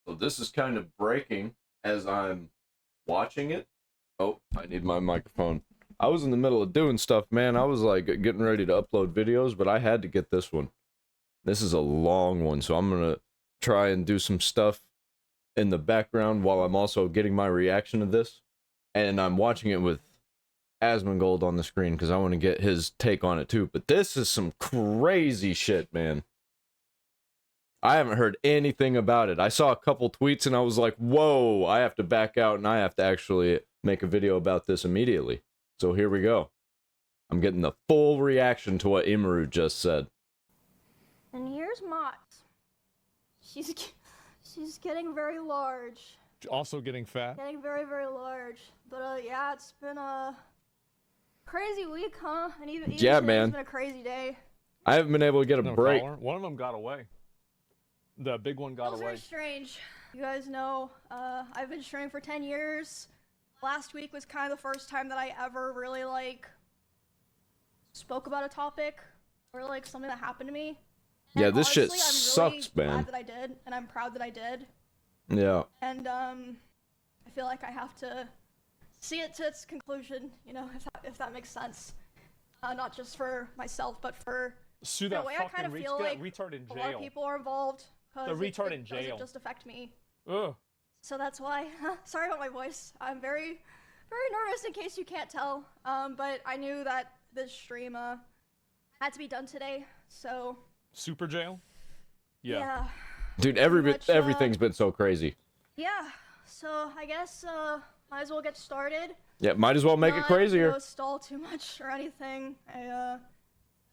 So this is kind of breaking as I'm watching it. Oh, I need my microphone. I was in the middle of doing stuff, man. I was like getting ready to upload videos, but I had to get this one. This is a long one, so I'm gonna try and do some stuff in the background while I'm also getting my reaction to this. And I'm watching it with asmongold on the screen because I want to get his take on it too. But this is some crazy shit, man. I haven't heard anything about it. I saw a couple tweets and I was like, whoa, I have to back out and I have to actually make a video about this immediately. So here we go. I'm getting the full reaction to what Emiru just said. And here's Mott. She's getting very large. Also getting fat. Getting very, very large. But yeah, it's been a crazy week, huh? And even yeah, today's man. been a crazy day. I haven't been able to get a break. Collar. One of them got away. The big one got away. Very strange. You guys know, I've been streaming for 10 years. Last week was kind of the first time that I ever really, like, spoke about a topic or, like, something that happened to me. And yeah, this honestly, shit sucks, I'm really man. glad that I did, and I'm proud that I did. Yeah. And, I feel like I have to see it to its conclusion, you know, if that makes sense. Not just for myself, but for Sue the that way I kind fucking of feel like retard in jail. a lot of people are involved. The retard in It jail. doesn't just affect me. Ugh. So that's why, sorry about my voice. I'm very, very nervous in case you can't tell. But I knew that this stream, had to be done today, so. Super jail? Yeah. Dude, everything's been so crazy. Yeah, so I guess, might as well get started. Yeah, might as well make it crazier. Not stall too much or anything. I know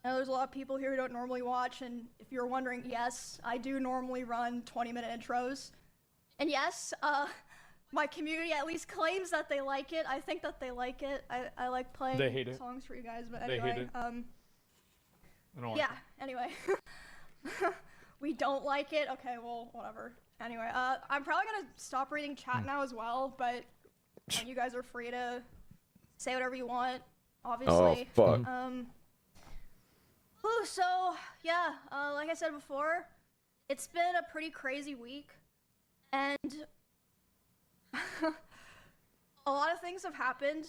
there's a lot of people here who don't normally watch, and if you're wondering, yes, I do normally run 20-minute intros. And yes, my community at least claims that they like it. I think that they like it. I like playing songs for you guys, but anyway, they hate it. Yeah, anyway. We don't like it? Okay, well, whatever. Anyway, I'm probably gonna stop reading chat now as well, but you guys are free to say whatever you want, obviously. Oh, fuck. So, yeah, like I said before, it's been a pretty crazy week, and a lot of things have happened,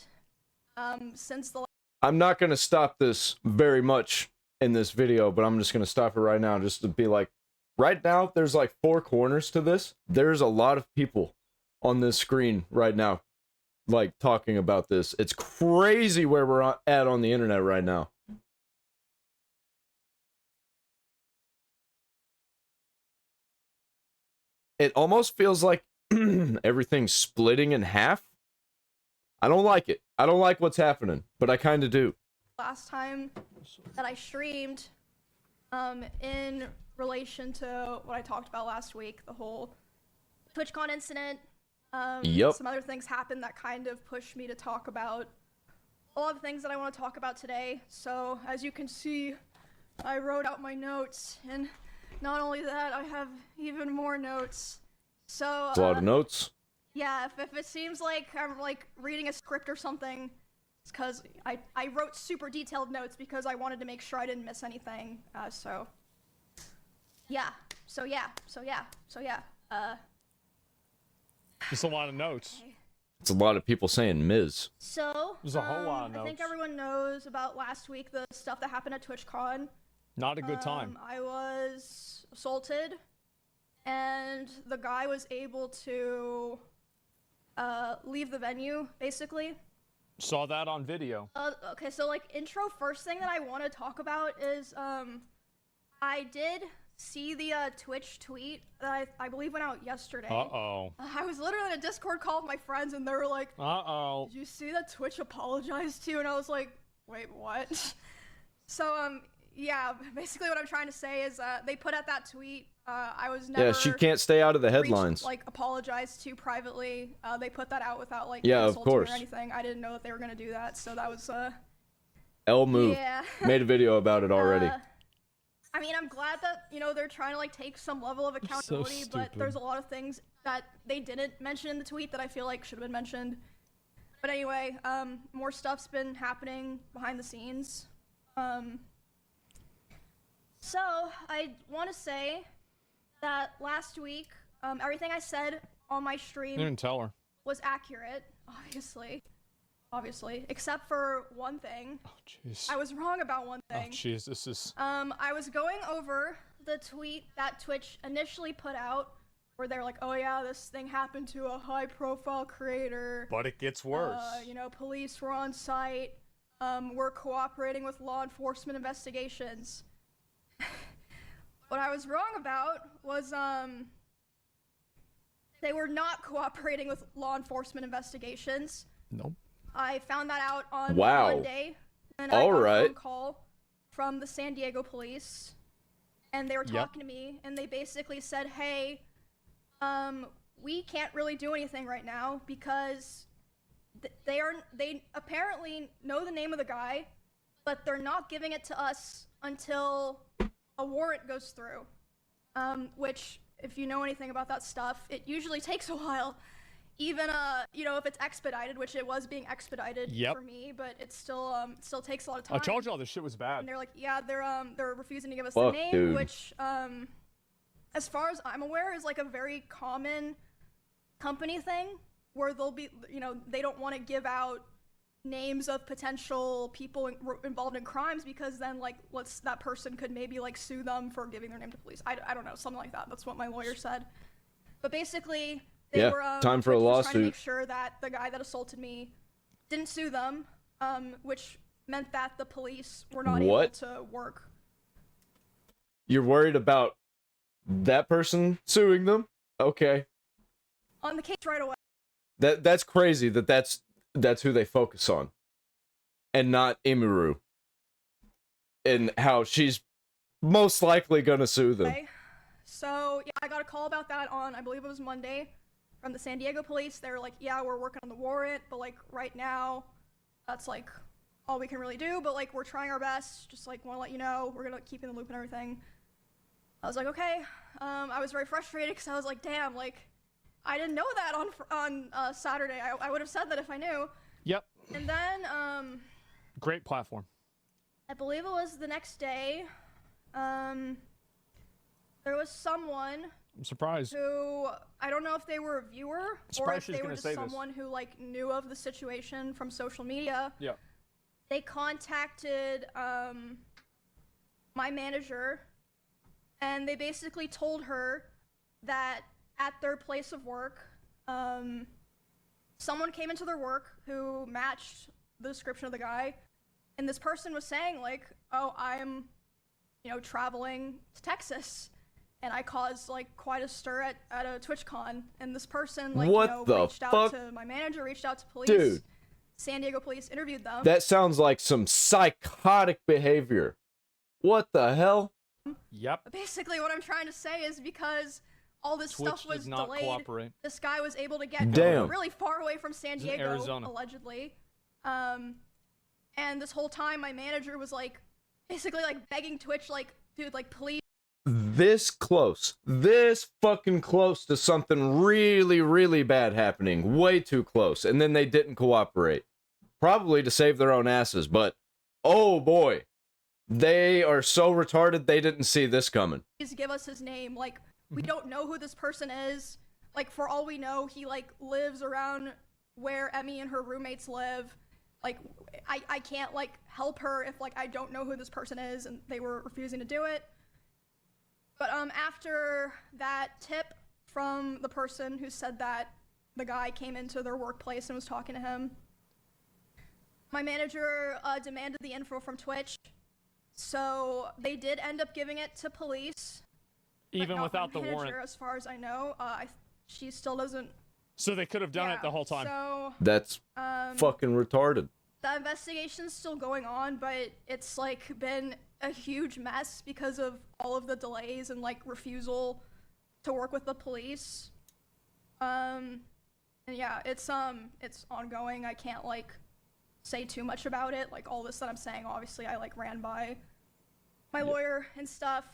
since the I'm not gonna stop this very much in this video, but I'm just gonna stop it right now just to be like, right now, there's like 4 corners to this. There's a lot of people on this screen right now, like, talking about this. It's crazy where we're at on the internet right now. It almost feels like everything's splitting in half. I don't like it. I don't like what's happening, but I kind of do. Last time that I streamed, in relation to what I talked about last week, the whole TwitchCon incident, some other things happened that kind of pushed me to talk about a lot of things that I want to talk about today. So, as you can see, I wrote out my notes, and not only that, I have even more notes. So, a lot of notes. Yeah, if it seems like I'm like reading a script or something, it's because I wrote super detailed notes because I wanted to make sure I didn't miss anything. So yeah. Just a lot of notes. Okay. It's a lot of people saying Ms. So, there's a whole lot of notes. I think everyone knows about last week, the stuff that happened at TwitchCon. Not a good time. I was assaulted, and the guy was able to leave the venue, basically. Saw that on video. Okay, so like intro, first thing that I want to talk about is I did see the Twitch tweet that I believe went out yesterday. Uh-oh. I was literally in a Discord call with my friends, and they were like, uh-oh, did you see that Twitch apologized to you? And I was like, wait, what? So yeah, basically what I'm trying to say is they put out that tweet. I was never. Yeah, she can't stay out of the headlines. Like apologized to privately. They put that out without like of insulting course or anything. I didn't know that they were gonna do that, so that was L move. Yeah. Made a video about it already. I mean, I'm glad that, you know, they're trying to like take some level of accountability, but there's a lot of things that they didn't mention in the tweet that I feel like should have been mentioned. But anyway, more stuff's been happening behind the scenes. So I want to say that last week everything I said on my stream You didn't tell her. was accurate, obviously, except for one thing. Oh, jeez. I was wrong about one thing. Oh, jeez, this is... I was going over the tweet that Twitch initially put out, where they're like, oh yeah, this thing happened to a high-profile creator. But it gets worse. You know, police were on site. We're cooperating with law enforcement investigations. What I was wrong about was, they were not cooperating with law enforcement investigations. Nope. I found that out on Wow. Monday when I got a phone call from the San Diego police, and they were talking to me, and they basically said, hey, we can't really do anything right now because they apparently know the name of the guy, but they're not giving it to us until a warrant goes through, which, if you know anything about that stuff, it usually takes a while. Even, you know, if it's expedited, which it was being expedited for me, but it still takes a lot of time. I told y'all this shit was bad. And they're like, yeah, they're refusing to give us the name, dude. which, as far as I'm aware, is like a very common company thing, where they'll be, you know, they don't want to give out names of potential people involved in crimes because then, like, that person could maybe, like, sue them for giving their name to police. I don't know, something like that. That's what my lawyer said. But basically, they were time for a lawsuit. trying to make sure that the guy that assaulted me didn't sue them, which meant that the police were not able to work. You're worried about that person suing them? Okay. On the case right away. That's crazy that's who they focus on. And not Emiru. And how she's most likely gonna sue them. Okay. So, yeah, I got a call about that on, I believe it was Monday, from the San Diego police. They were like, yeah, we're working on the warrant, but, like, right now, that's, like, all we can really do, but, like, we're trying our best. Just, like, want to let you know, we're gonna keep you in the loop and everything. I was like, okay. I was very frustrated because I was like, damn, like, I didn't know that on Saturday. I would have said that if I knew. Yep. And then, Great platform. I believe it was the next day, there was someone I'm surprised. who, I don't know if they were a viewer or if they were just say someone who, like, knew of the situation from social media. Yeah. They contacted my manager, and they basically told her that at their place of work, someone came into their work who matched the description of the guy, and this person was saying, like, oh, I'm, you know, traveling to Texas, and I caused, like, quite a stir at a TwitchCon, and this person, like, reached out to my manager, reached out to police. Dude. San Diego police interviewed them. That sounds like some psychotic behavior. What the hell? Yep. Basically, what I'm trying to say is because all this stuff was did not delayed, cooperate. this guy was able to get really far away from San Diego, Arizona. allegedly. And this whole time, my manager was, like, basically, like, begging Twitch, like, dude, like, please. This fucking close to something really, really bad happening. Way too close. And then they didn't cooperate. Probably to save their own asses, but oh boy. They are so retarded they didn't see this coming. Please give us his name. Like, we don't know who this person is. Like, for all we know, he, like, lives around where Emmy and her roommates live. Like, I can't, like, help her if, like, I don't know who this person is, and they were refusing to do it. But, after that tip from the person who said that the guy came into their workplace and was talking to him, my manager, demanded the info from Twitch. So, they did end up giving it to police. Even without the warrant. As far as I know, she still doesn't. So they could have done it the whole time. So, that's fucking retarded. The investigation's still going on, but it's, like, been a huge mess because of all of the delays and, like, refusal to work with the police. And yeah, it's ongoing. I can't, like, say too much about it. Like, all this that I'm saying, obviously, I, like, ran by my lawyer and stuff.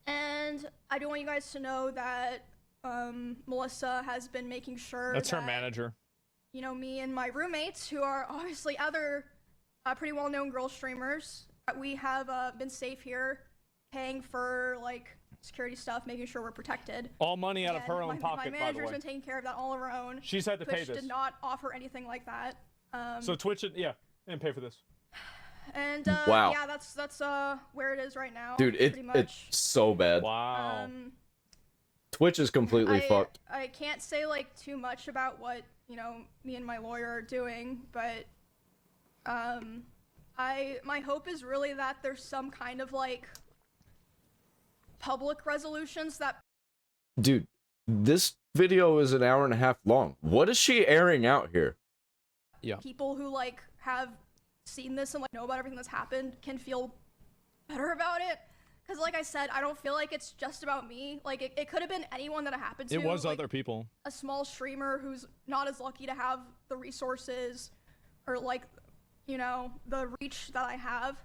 And I do want you guys to know that Melissa has been making sure That's her manager. You know, me and my roommates, who are obviously other pretty well-known girl streamers, we have been safe here, paying for, like, security stuff, making sure we're protected. All money out of her own pocket, by My the manager's way. been taking care of that all of her own. She's had to pay Twitch this. did not offer anything like that. So Twitch, yeah, and pay for this. And wow. yeah, that's where it is right now. Dude, it's so bad. Wow. Twitch is completely fucked. I can't say like too much about what, you know, me and my lawyer are doing, but my hope is really that there's some kind of like public resolutions that. Dude, this video is an hour and a half long. What is she airing out here? Yeah. People who like have seen this and like know about everything that's happened can feel better about it. Because like I said, I don't feel like it's just about me. Like it could have been anyone that it happened to. It was like, other people. A small streamer who's not as lucky to have the resources or like, you know, the reach that I have.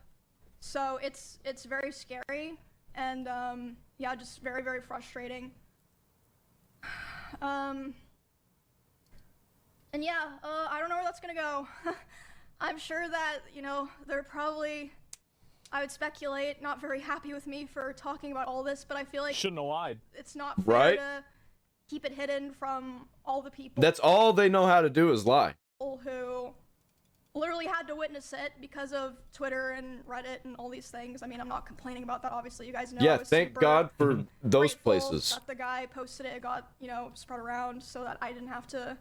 So it's very scary and yeah, just very, very frustrating. And yeah, I don't know where that's gonna go. I'm sure that, you know, they're probably, I would speculate, not very happy with me for talking about all this, but I feel like shouldn't have lied. It's not fair right? to keep it hidden from all the people. That's all they know how to do is lie. Who literally had to witness it because of Twitter and Reddit and all these things. I mean, I'm not complaining about that, obviously. You guys know. Yeah, I was thank super God for those grateful places. that the guy posted it, got, you know, spread around so that I didn't have to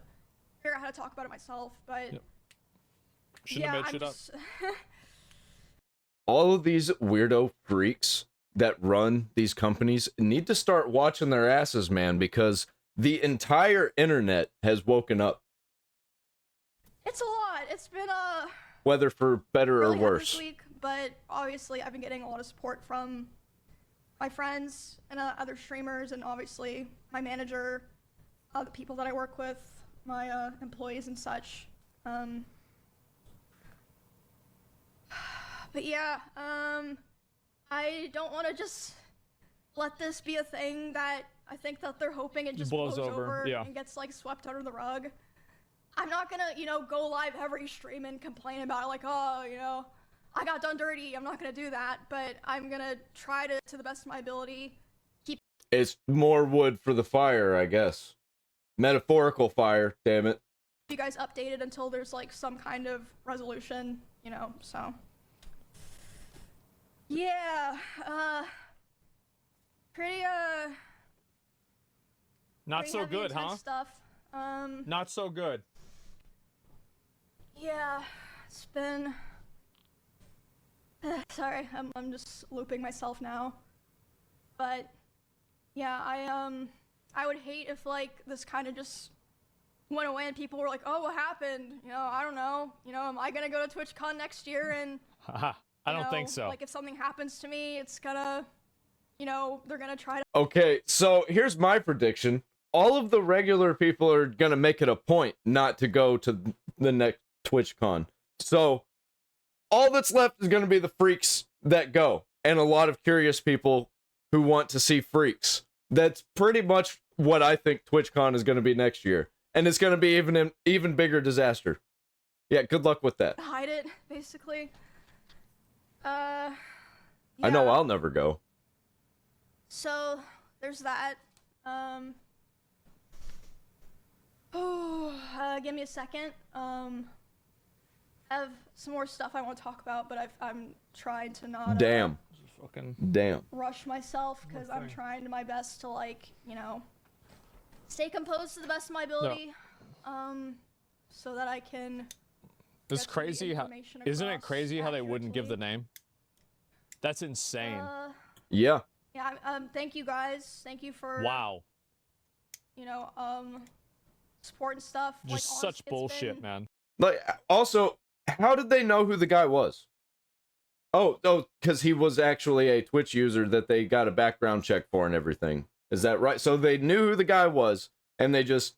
figure out how to talk about it myself. But yep. Shouldn't have made shit up. All of these weirdo freaks that run these companies need to start watching their asses, man, because the entire internet has woken up. It's a lot. It's been whether for better really or worse. This week, but obviously I've been getting a lot of support from my friends and other streamers, and obviously my manager, the people that I work with, my employees and such. But yeah, I don't want to just let this be a thing that I think that they're hoping it just blows over yeah. and gets like swept under the rug. I'm not gonna, you know, go live every stream and complain about it like, oh, you know, I got done dirty. I'm not gonna do that, but I'm gonna try to the best of my ability, keep. It's more wood for the fire, I guess. Metaphorical fire, damn it. You guys updated until there's like some kind of resolution, you know, so. Yeah, pretty, not so good, huh? Stuff. Not so good. Yeah, it's been, sorry, I'm just looping myself now. But, yeah, I would hate if, like, this kind of just went away and people were like, oh, what happened? You know, I don't know. You know, am I gonna go to TwitchCon next year and... I don't think so. Like, if something happens to me, it's gonna, you know, they're gonna try to... Okay, so here's my prediction. All of the regular people are gonna make it a point not to go to the next TwitchCon. So, all that's left is gonna be the freaks that go. And a lot of curious people who want to see freaks. That's pretty much what I think TwitchCon is gonna be next year. And it's gonna be an even bigger disaster. Yeah, good luck with that. Hide it, basically. Yeah. I know I'll never go. So, there's that. Give me a second. I have some more stuff I want to talk about, but I'm trying to not Damn. rush myself, because I'm trying my best to, like, you know, stay composed to the best of my ability, so that I can... It's crazy how... Isn't it crazy how they wouldn't give the name? That's insane. Yeah. Yeah, thank you guys. Thank you for... Wow. You know, support and stuff. Just like, such bullshit, man. Like, also, how did they know who the guy was? Oh, because he was actually a Twitch user that they got a background check for and everything. Is that right? So they knew who the guy was, and they just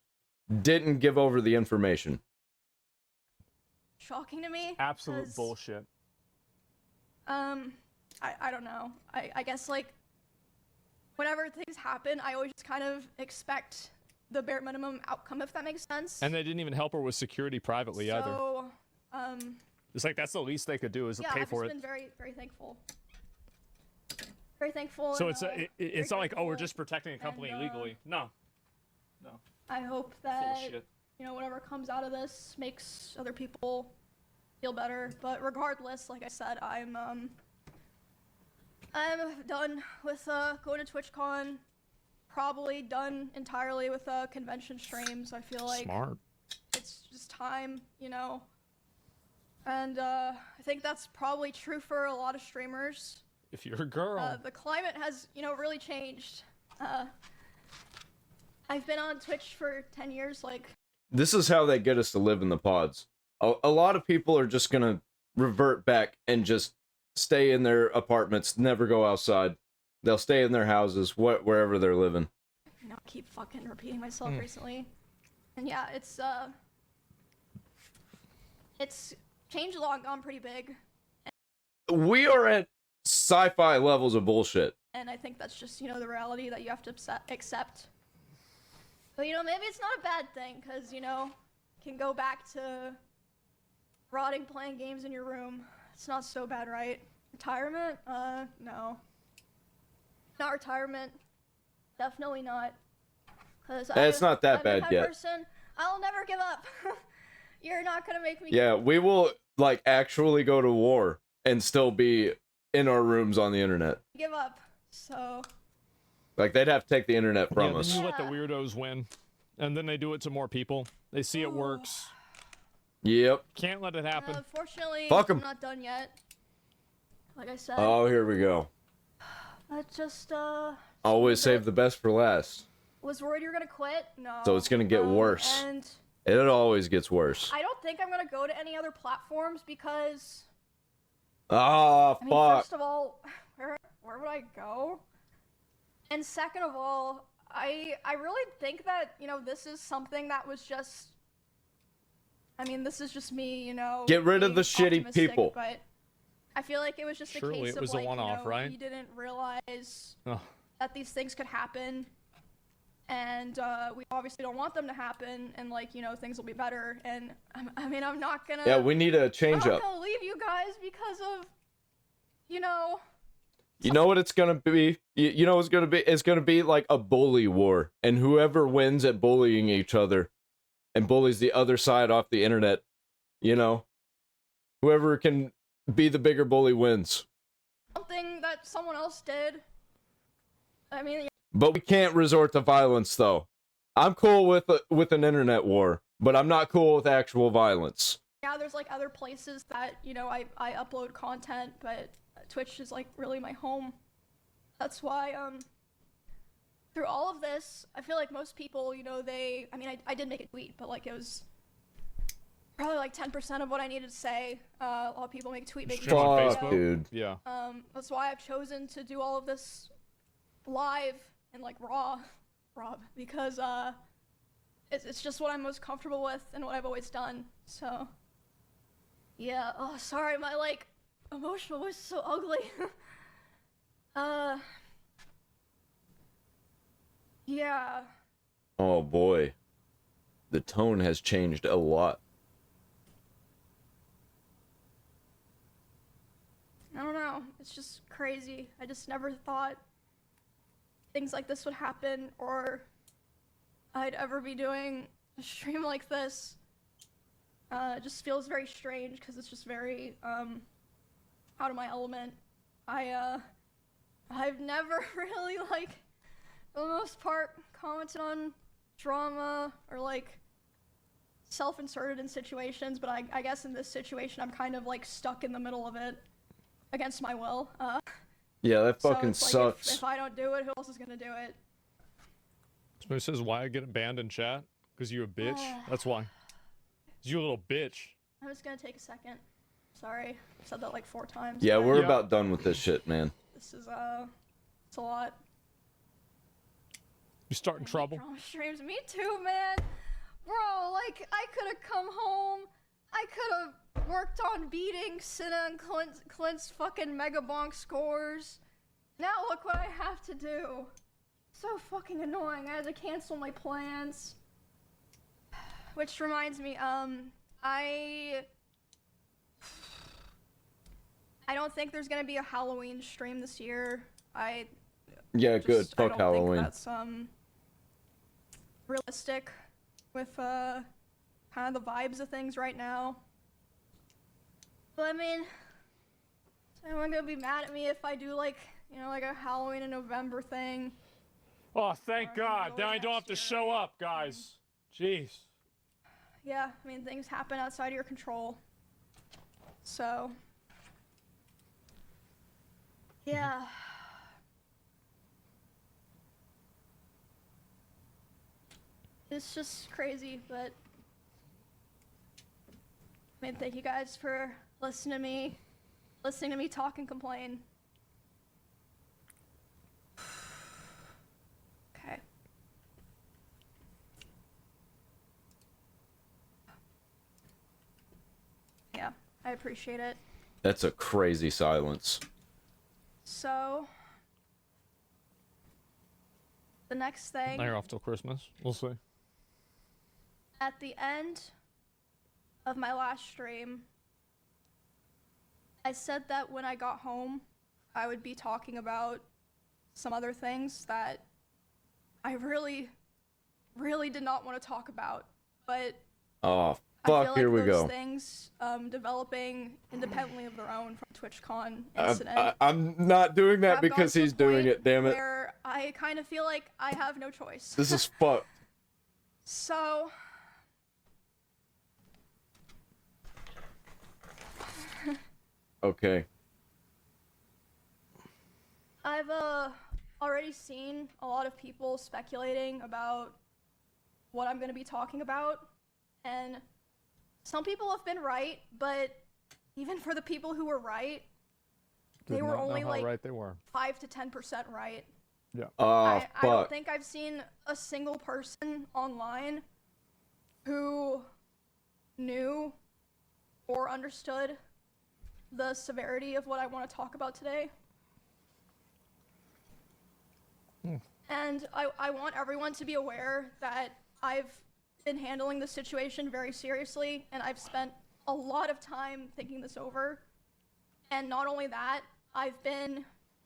didn't give over the information. Shocking to me. Absolute bullshit. I don't know. I guess, like, whenever things happen, I always just kind of expect the bare minimum outcome, if that makes sense. And they didn't even help her with security privately either. It's like, that's the least they could do is pay for it. I've just been very, very thankful. very thankful. So and, it's not like, oh, we're just protecting a company illegally. No. I hope that you know whatever comes out of this makes other people feel better. But regardless, like I said, I'm done with going to TwitchCon. Probably done entirely with convention streams. I feel like it's just time, you know. And I think that's probably true for a lot of streamers. If you're a girl. The climate has, you know, really changed. I've been on Twitch for 10 years, like... This is how they get us to live in the pods. A lot of people are just gonna revert back and just stay in their apartments, never go outside. They'll stay in their houses, wherever they're living. You know, I keep fucking repeating myself recently. And yeah, it's changed along, gone pretty big. We are at sci-fi levels of bullshit. And I think that's just, you know, the reality that you have to accept. But, you know, maybe it's not a bad thing, because, you know, you can go back to rotting playing games in your room. It's not so bad, right? Retirement? No. Not retirement. Definitely not. It's not that bad yet. Person, I'll never give up. You're not gonna make me. Yeah, we will, like, actually go to war and still be in our rooms on the internet. Give up. So. Like, they'd have to take the internet from us. Then you let the weirdos win, and then they do it to more people. They see it works. Yep. Can't let it happen. Unfortunately, Fuck 'em. I'm not done yet. Like I said. Oh, here we go. I just, Always save the best for last. Was worried you were gonna quit? No. So it's gonna get worse. And it always gets worse. I don't think I'm gonna go to any other platforms because... Ah, I mean, fuck. first of all, where would I go? And second of all, I really think that, you know, this is something that was just... I mean, this is just me, you know... Get rid of the shitty people. But I feel like it was just a case of, like, you know, right? he didn't realize that these things could happen. And we obviously don't want them to happen, and, like, you know, things will be better. And I mean, I'm not gonna... Yeah, we need a change up. I'm not gonna leave you guys because of, you know... You know what it's gonna be? You know what's gonna be? It's gonna be like a bully war. And whoever wins at bullying each other and bullies the other side off the internet, you know? Whoever can be the bigger bully wins. Something that someone else did. I mean... But we can't resort to violence, though. I'm cool with an internet war, but I'm not cool with actual violence. Yeah, there's, like, other places that, you know, I upload content, but Twitch is, like, really my home. That's why, through all of this, I feel like most people, you know, I mean, I did make a tweet, but, like, it was probably, like, 10% of what I needed to say. A lot of people make a tweet, make a Fuck, dude. Yeah. That's why I've chosen to do all of this live and, like, raw, because, it's just what I'm most comfortable with and what I've always done, so. Yeah, oh, sorry, my, like, emotional voice is so ugly. Yeah. Oh boy. The tone has changed a lot. I don't know, it's just crazy. I just never thought things like this would happen, or I'd ever be doing a stream like this. It just feels very strange, because it's just very, out of my element. I've never really, like, for the most part, commented on drama, or, like, self-inserted in situations, but I guess in this situation, I'm kind of, like, stuck in the middle of it, against my will. Yeah, that fucking so it's like, sucks. if I don't do it, who else is gonna do it? Somebody says, why I get banned in chat? Because you a bitch? That's why. 'Cause you a little bitch. I'm just gonna take a second. Sorry, I've said that like 4 times. Yeah, we're about done with this shit, man. This is, it's a lot. You starting trouble? Drama streams, me too, man. Bro, like, I could've come home, I could've worked on beating Cinna and Clint's fucking Mega Bonk scores. Now look what I have to do. So fucking annoying, I had to cancel my plans. Which reminds me, I don't think there's gonna be a Halloween stream this year. Yeah, good. I Fuck don't Halloween. think that's realistic with kind of the vibes of things right now. But I mean, is anyone gonna be mad at me if I do like, you know, like a Halloween in November thing? Oh, thank God. Now I don't have to show up, guys. Jeez. Yeah, I mean, things happen outside of your control. So, yeah. It's just crazy, but I mean, thank you guys for listening to me talk and complain. Okay. Yeah, I appreciate it. That's a crazy silence. So, the next thing. Now you're off till Christmas. We'll see. At the end of my last stream, I said that when I got home, I would be talking about some other things that I really did not want to talk about. But Oh, I feel fuck, like here we those go. things developing independently of their own from TwitchCon incident. I'm not doing that I've because gotten to a he's doing point it, damn it. Where I kind of feel like I have no choice. This is fucked. So, Okay. I've already seen a lot of people speculating about what I'm going to be talking about, and some people have been right, but even for the people who were right, they were only like right they were. 5 to 10% right. Yeah. I don't Fuck. think I've seen a single person online who knew or understood the severity of what I want to talk about today. And I want everyone to be aware that I've been handling the situation very seriously, and I've spent a lot of time thinking this over. And not only that, I've been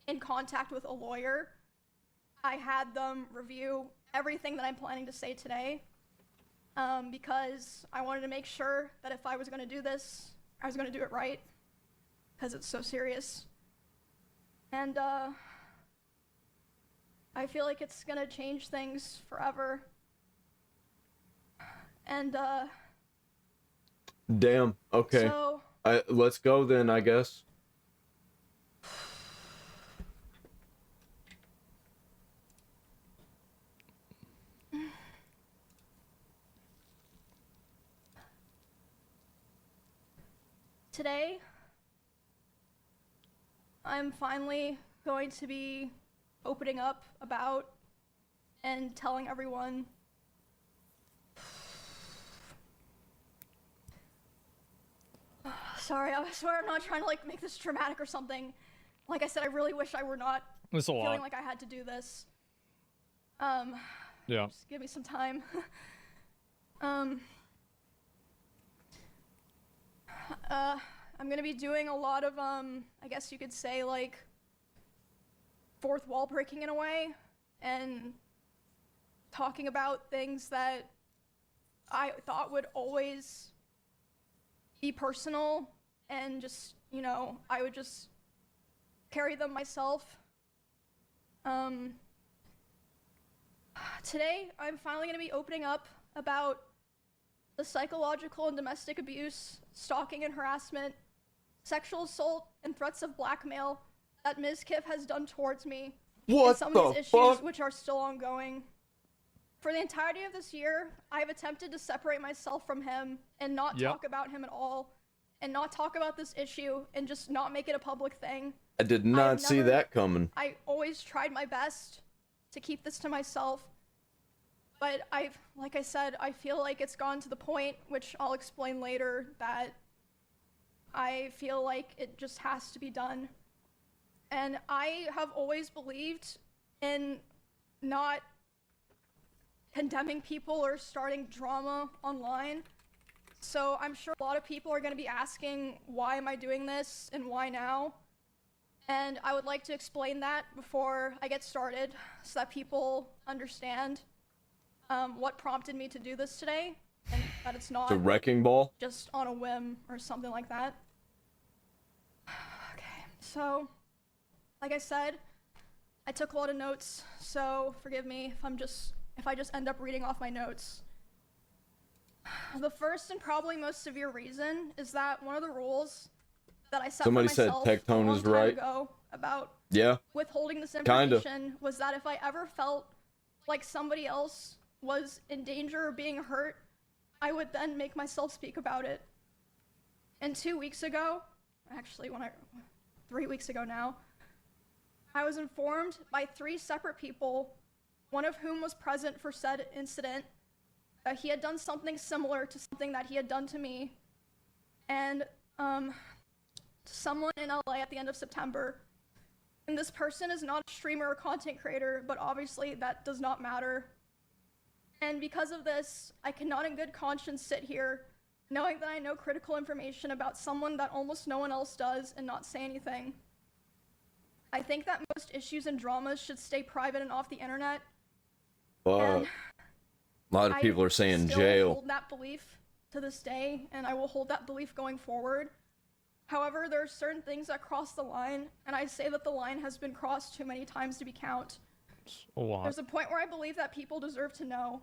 in contact with a lawyer. I had them review everything that I'm planning to say today, because I wanted to make sure that if I was going to do this, I was going to do it right, because it's so serious. And I feel like it's going to change things forever. And Damn. Okay. so let's go then, I guess. today, I'm finally going to be opening up about and telling everyone sorry, I swear I'm not trying to like make this dramatic or something. Like I said, I really wish I were not It's a lot. feeling like I had to do this. Yeah. Just give me some time. I'm gonna be doing a lot of, I guess you could say, like, fourth wall breaking in a way, and talking about things that I thought would always be personal, and just, you know, I would just carry them myself. Today, I'm finally gonna be opening up about the psychological and domestic abuse, stalking and harassment, sexual assault, and threats of blackmail that Mizkif has done towards me. What and some the of these issues fuck? which are still ongoing. For the entirety of this year, I have attempted to separate myself from him and not talk about him at all, and not talk about this issue, and just not make it a public thing. I did not see that coming. I always tried my best to keep this to myself, but like I said, I feel like it's gone to the point, which I'll explain later, that I feel like it just has to be done. And I have always believed in not condemning people or starting drama online. So I'm sure a lot of people are going to be asking, why am I doing this and why now? And I would like to explain that before I get started so that people understand what prompted me to do this today, and that it's not The wrecking ball? just on a whim or something like that. Okay, so, like I said, I took a lot of notes, so forgive me if I just end up reading off my notes. The first and probably most severe reason is that one of the rules that I set Somebody for said myself Tectone a long is time right. ago about Yeah. withholding this Kinda. information was that if I ever felt like somebody else was in danger or being hurt, I would then make myself speak about it. And 2 weeks ago, actually 3 weeks ago now, I was informed by 3 separate people, one of whom was present for said incident, that he had done something similar to something that he had done to me, and to someone in LA at the end of September. And this person is not a streamer or content creator, but obviously that does not matter. And because of this, I cannot in good conscience sit here knowing that I know critical information about someone that almost no one else does and not say anything. I think that most issues and dramas should stay private and off the internet. But a lot of people are saying I still jail. hold that belief to this day, and I will hold that belief going forward. However, there are certain things that cross the line, and I say that the line has been crossed too many times to be count. A lot. There's a point where I believe that people deserve to know.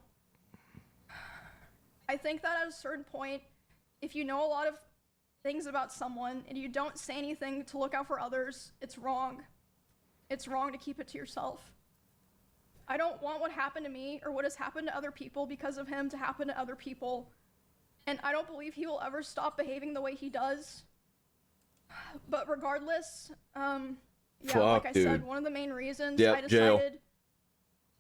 I think that at a certain point, if you know a lot of things about someone and you don't say anything to look out for others, it's wrong. It's wrong to keep it to yourself. I don't want what happened to me or what has happened to other people because of him to happen to other people. And I don't believe he will ever stop behaving the way he does. But regardless, like I said, one of the main reasons I decided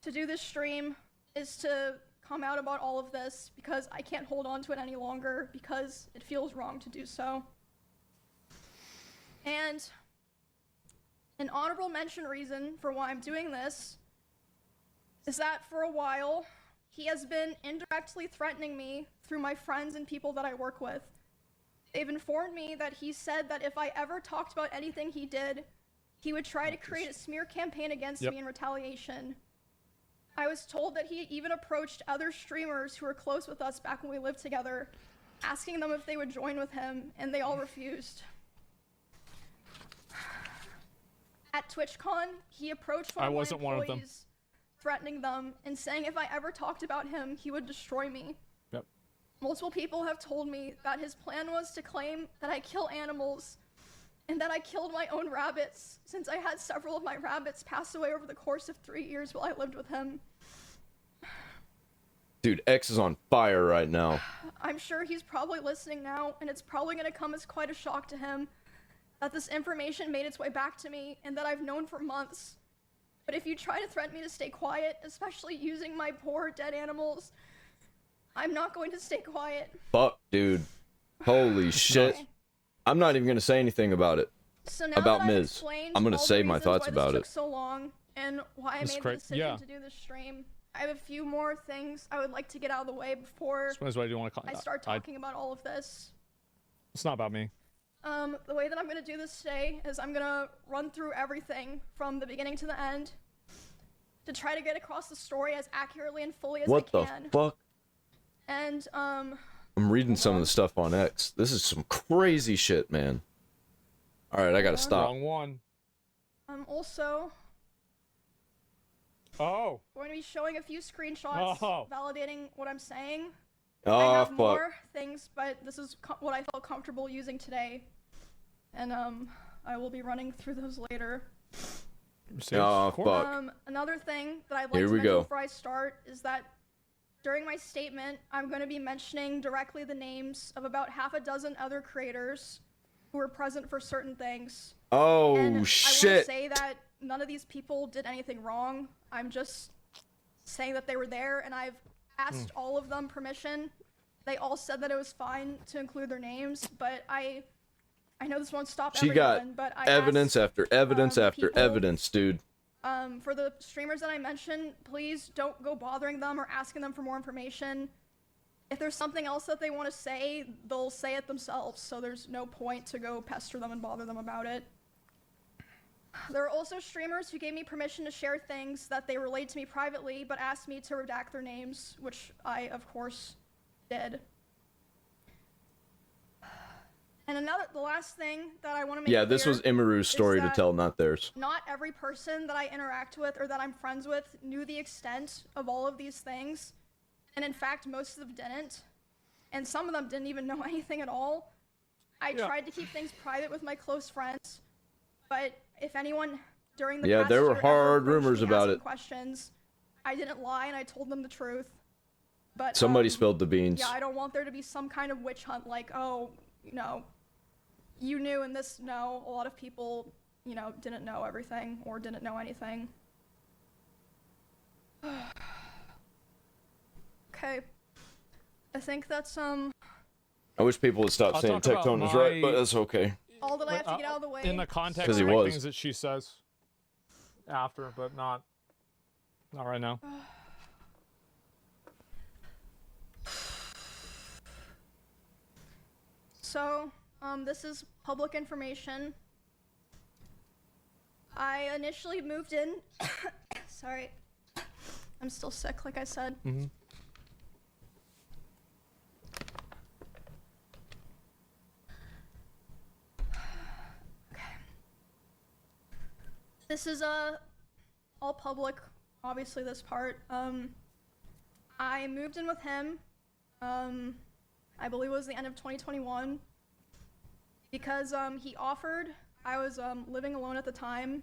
to do this stream is to come out about all of this because I can't hold on to it any longer because it feels wrong to do so. And an honorable mention reason for why I'm doing this is that for a while, he has been indirectly threatening me through my friends and people that I work with. They've informed me that he said that if I ever talked about anything he did, he would try to create a smear campaign against me in retaliation. I was told that he even approached other streamers who were close with us back when we lived together, asking them if they would join with him, and they all refused. At TwitchCon, he approached one of my employees, threatening them and saying if I ever talked about him, he would destroy me. Yep. Multiple people have told me that his plan was to claim that I kill animals and that I killed my own rabbits, since I had several of my rabbits pass away over the course of 3 years while I lived with him. Dude, X is on fire right now. I'm sure he's probably listening now, and it's probably going to come as quite a shock to him that this information made its way back to me and that I've known for months. But if you try to threaten me to stay quiet, especially using my poor dead animals, I'm not going to stay quiet. Fuck, dude. Holy shit. Okay. I'm not even going to say anything about it. So now about that I've Miz. explained I'm going to all say the my reasons thoughts why about this it. took so long and why I made the decision to do this stream, I have a few more things I would like to get out of the way before I start talking about all of this. It's not about me. The way that I'm going to do this today is I'm going to run through everything from the beginning to the end to try to get across the story as accurately and fully as I can. What the fuck? And, I'm reading some of the stuff on X. This is some crazy shit, man. Alright, I gotta stop. Wrong one. I'm also going to be showing a few screenshots validating what I'm saying. I have more things, but this is what I felt comfortable using today. And, I will be running through those later. Another thing that I'd like to mention before I start is that during my statement, I'm going to be mentioning directly the names of about half a dozen other creators who were present for certain things. Oh, and shit. I want to say that none of these people did anything wrong. I'm just saying that they were there, and I've asked all of them permission. They all said that it was fine to include their names, but I know this won't stop everyone, but I evidence asked, after evidence after evidence, dude. For the streamers that I mentioned, please don't go bothering them or asking them for more information. If there's something else that they want to say, they'll say it themselves, so there's no point to go pester them and bother them about it. There are also streamers who gave me permission to share things that they relayed to me privately, but asked me to redact their names, which I, of course, did. And the last thing that I want to make clear, this was Emiru's story to tell, not theirs. Not every person that I interact with or that I'm friends with knew the extent of all of these things. And in fact, most of them didn't. And some of them didn't even know anything at all. I tried to keep things private with my close friends. But if anyone during the past there were year hard ever rumors about it. Questions, I didn't lie and I told them the truth. But somebody spilled the beans. Yeah, I don't want there to be some kind of witch hunt like, oh, you knew and this. No, a lot of people, didn't know everything or didn't know anything. Okay. I think that's I wish people would stop saying Tectone is right, but that's okay. All that I have to get out of the way. In the context of things that she says after, but not right now. So, this is public information. I initially moved in. Sorry. I'm still sick, like I said. Mm-hmm. This is all public, obviously this part. I moved in with him, I believe it was the end of 2021, because he offered. I was living alone at the time,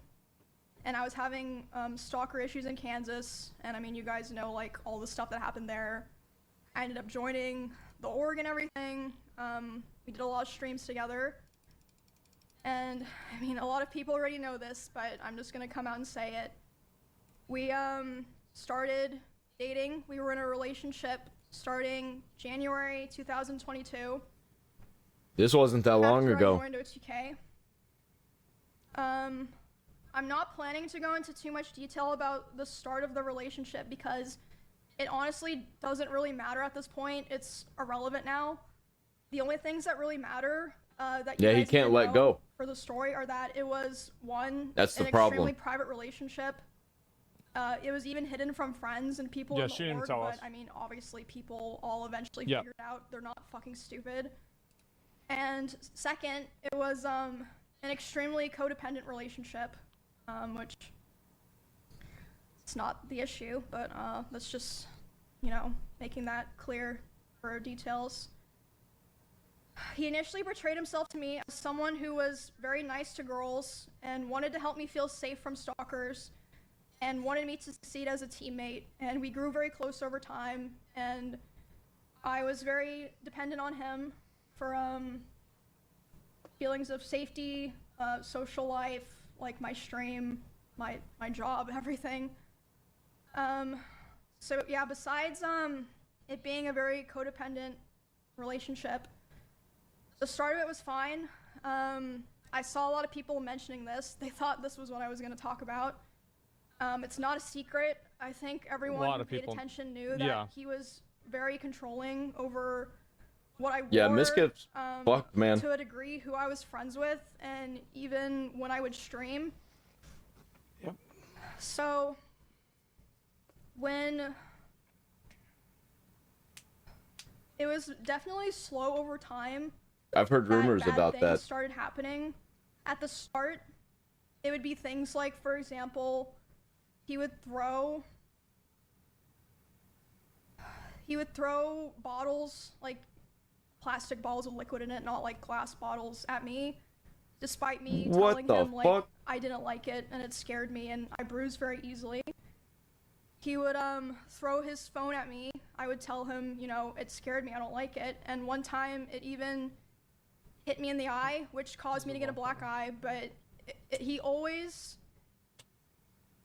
and I was having stalker issues in Kansas, and I mean, you guys know like all the stuff that happened there. I ended up joining the org and everything. We did a lot of streams together. And, I mean, a lot of people already know this, but I'm just gonna come out and say it. We, started dating. We were in a relationship starting January 2022. This wasn't that long ago. I joined OTK. I'm not planning to go into too much detail about the start of the relationship because it honestly doesn't really matter at this point. It's irrelevant now. The only things that really matter that you he can't let go for the story are that it was that's the an problem. Extremely private relationship. It was even hidden from friends and people in the she didn't org, tell but us. I mean, obviously people all eventually figured out they're not fucking stupid. And second, it was an extremely codependent relationship, which it's not the issue, but that's just, making that clear for details. He initially portrayed himself to me as someone who was very nice to girls and wanted to help me feel safe from stalkers and wanted me to succeed as a teammate, and we grew very close over time, and I was very dependent on him for feelings of safety, social life, like my stream, my job, everything. So yeah, besides it being a very codependent relationship, the start of it was fine. I saw a lot of people mentioning this. They thought this was what I was going to talk about. It's not a secret. I think everyone who paid attention knew that he was very controlling over what I wore. Yeah, Mizkif's fucked, man. To a degree, who I was friends with, and even when I would stream. Yep. So, when it was definitely slow over time. I've heard rumors about that. Started happening. At the start, it would be things like, for example, he would throw bottles, like plastic bottles with liquid in it, not like glass bottles, at me, despite me telling him like I didn't like it and it scared me and I bruise very easily. He would throw his phone at me. I would tell him, it scared me, I don't like it. And one time it even hit me in the eye, which caused me to get a black eye, but he always,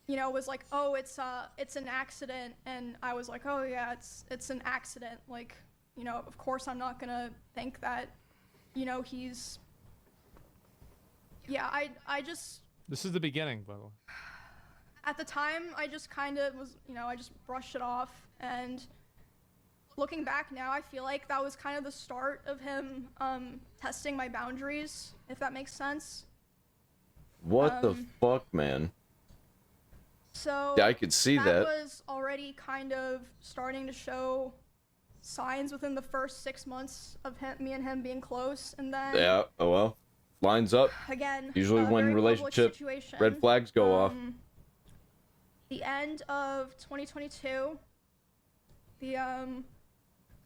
was like, oh, it's an accident, and I was like, oh yeah, it's an accident, like, of course I'm not gonna think that, he's, yeah, I just... This is the beginning, by the way. At the time, I just kind of was, I just brushed it off, and looking back now, I feel like that was kind of the start of him testing my boundaries, if that makes sense. What the fuck, man? So yeah, I could see that. Was already kind of starting to show signs within the first 6 months of me and him being close, and then yeah, oh well, lines up again. Usually when relationship red flags go off. The end of 2022, the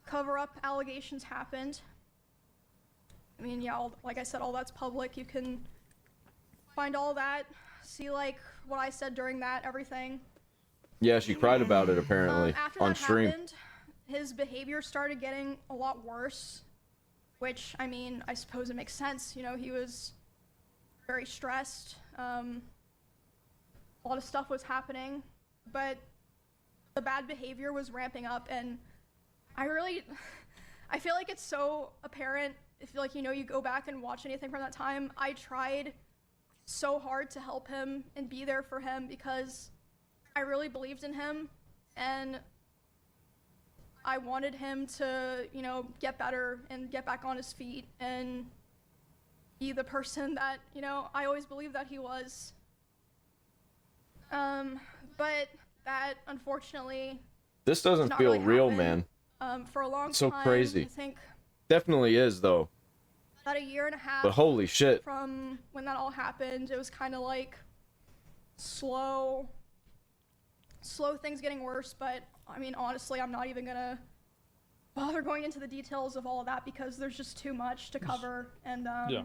cover-up allegations happened. I mean, yeah, like I said, all that's public. You can find all that, see like what I said during that, everything. Yeah, she cried about it apparently after on that stream. Happened, his behavior started getting a lot worse, which, I mean, I suppose it makes sense. You know, he was very stressed. A lot of stuff was happening, but the bad behavior was ramping up, and I feel like it's so apparent if, like, you know, you go back and watch anything from that time. I tried so hard to help him and be there for him because I really believed in him, and I wanted him to, you know, get better and get back on his feet and be the person that, you know, I always believed that he was. But that, unfortunately, this doesn't feel really real, happen. man. For a long so time, crazy. I think definitely is, though. About a year and a half. But holy shit. From when that all happened, it was kind of like slow things getting worse. But I mean, honestly, I'm not even gonna bother going into the details of all of that because there's just too much to cover, and yeah.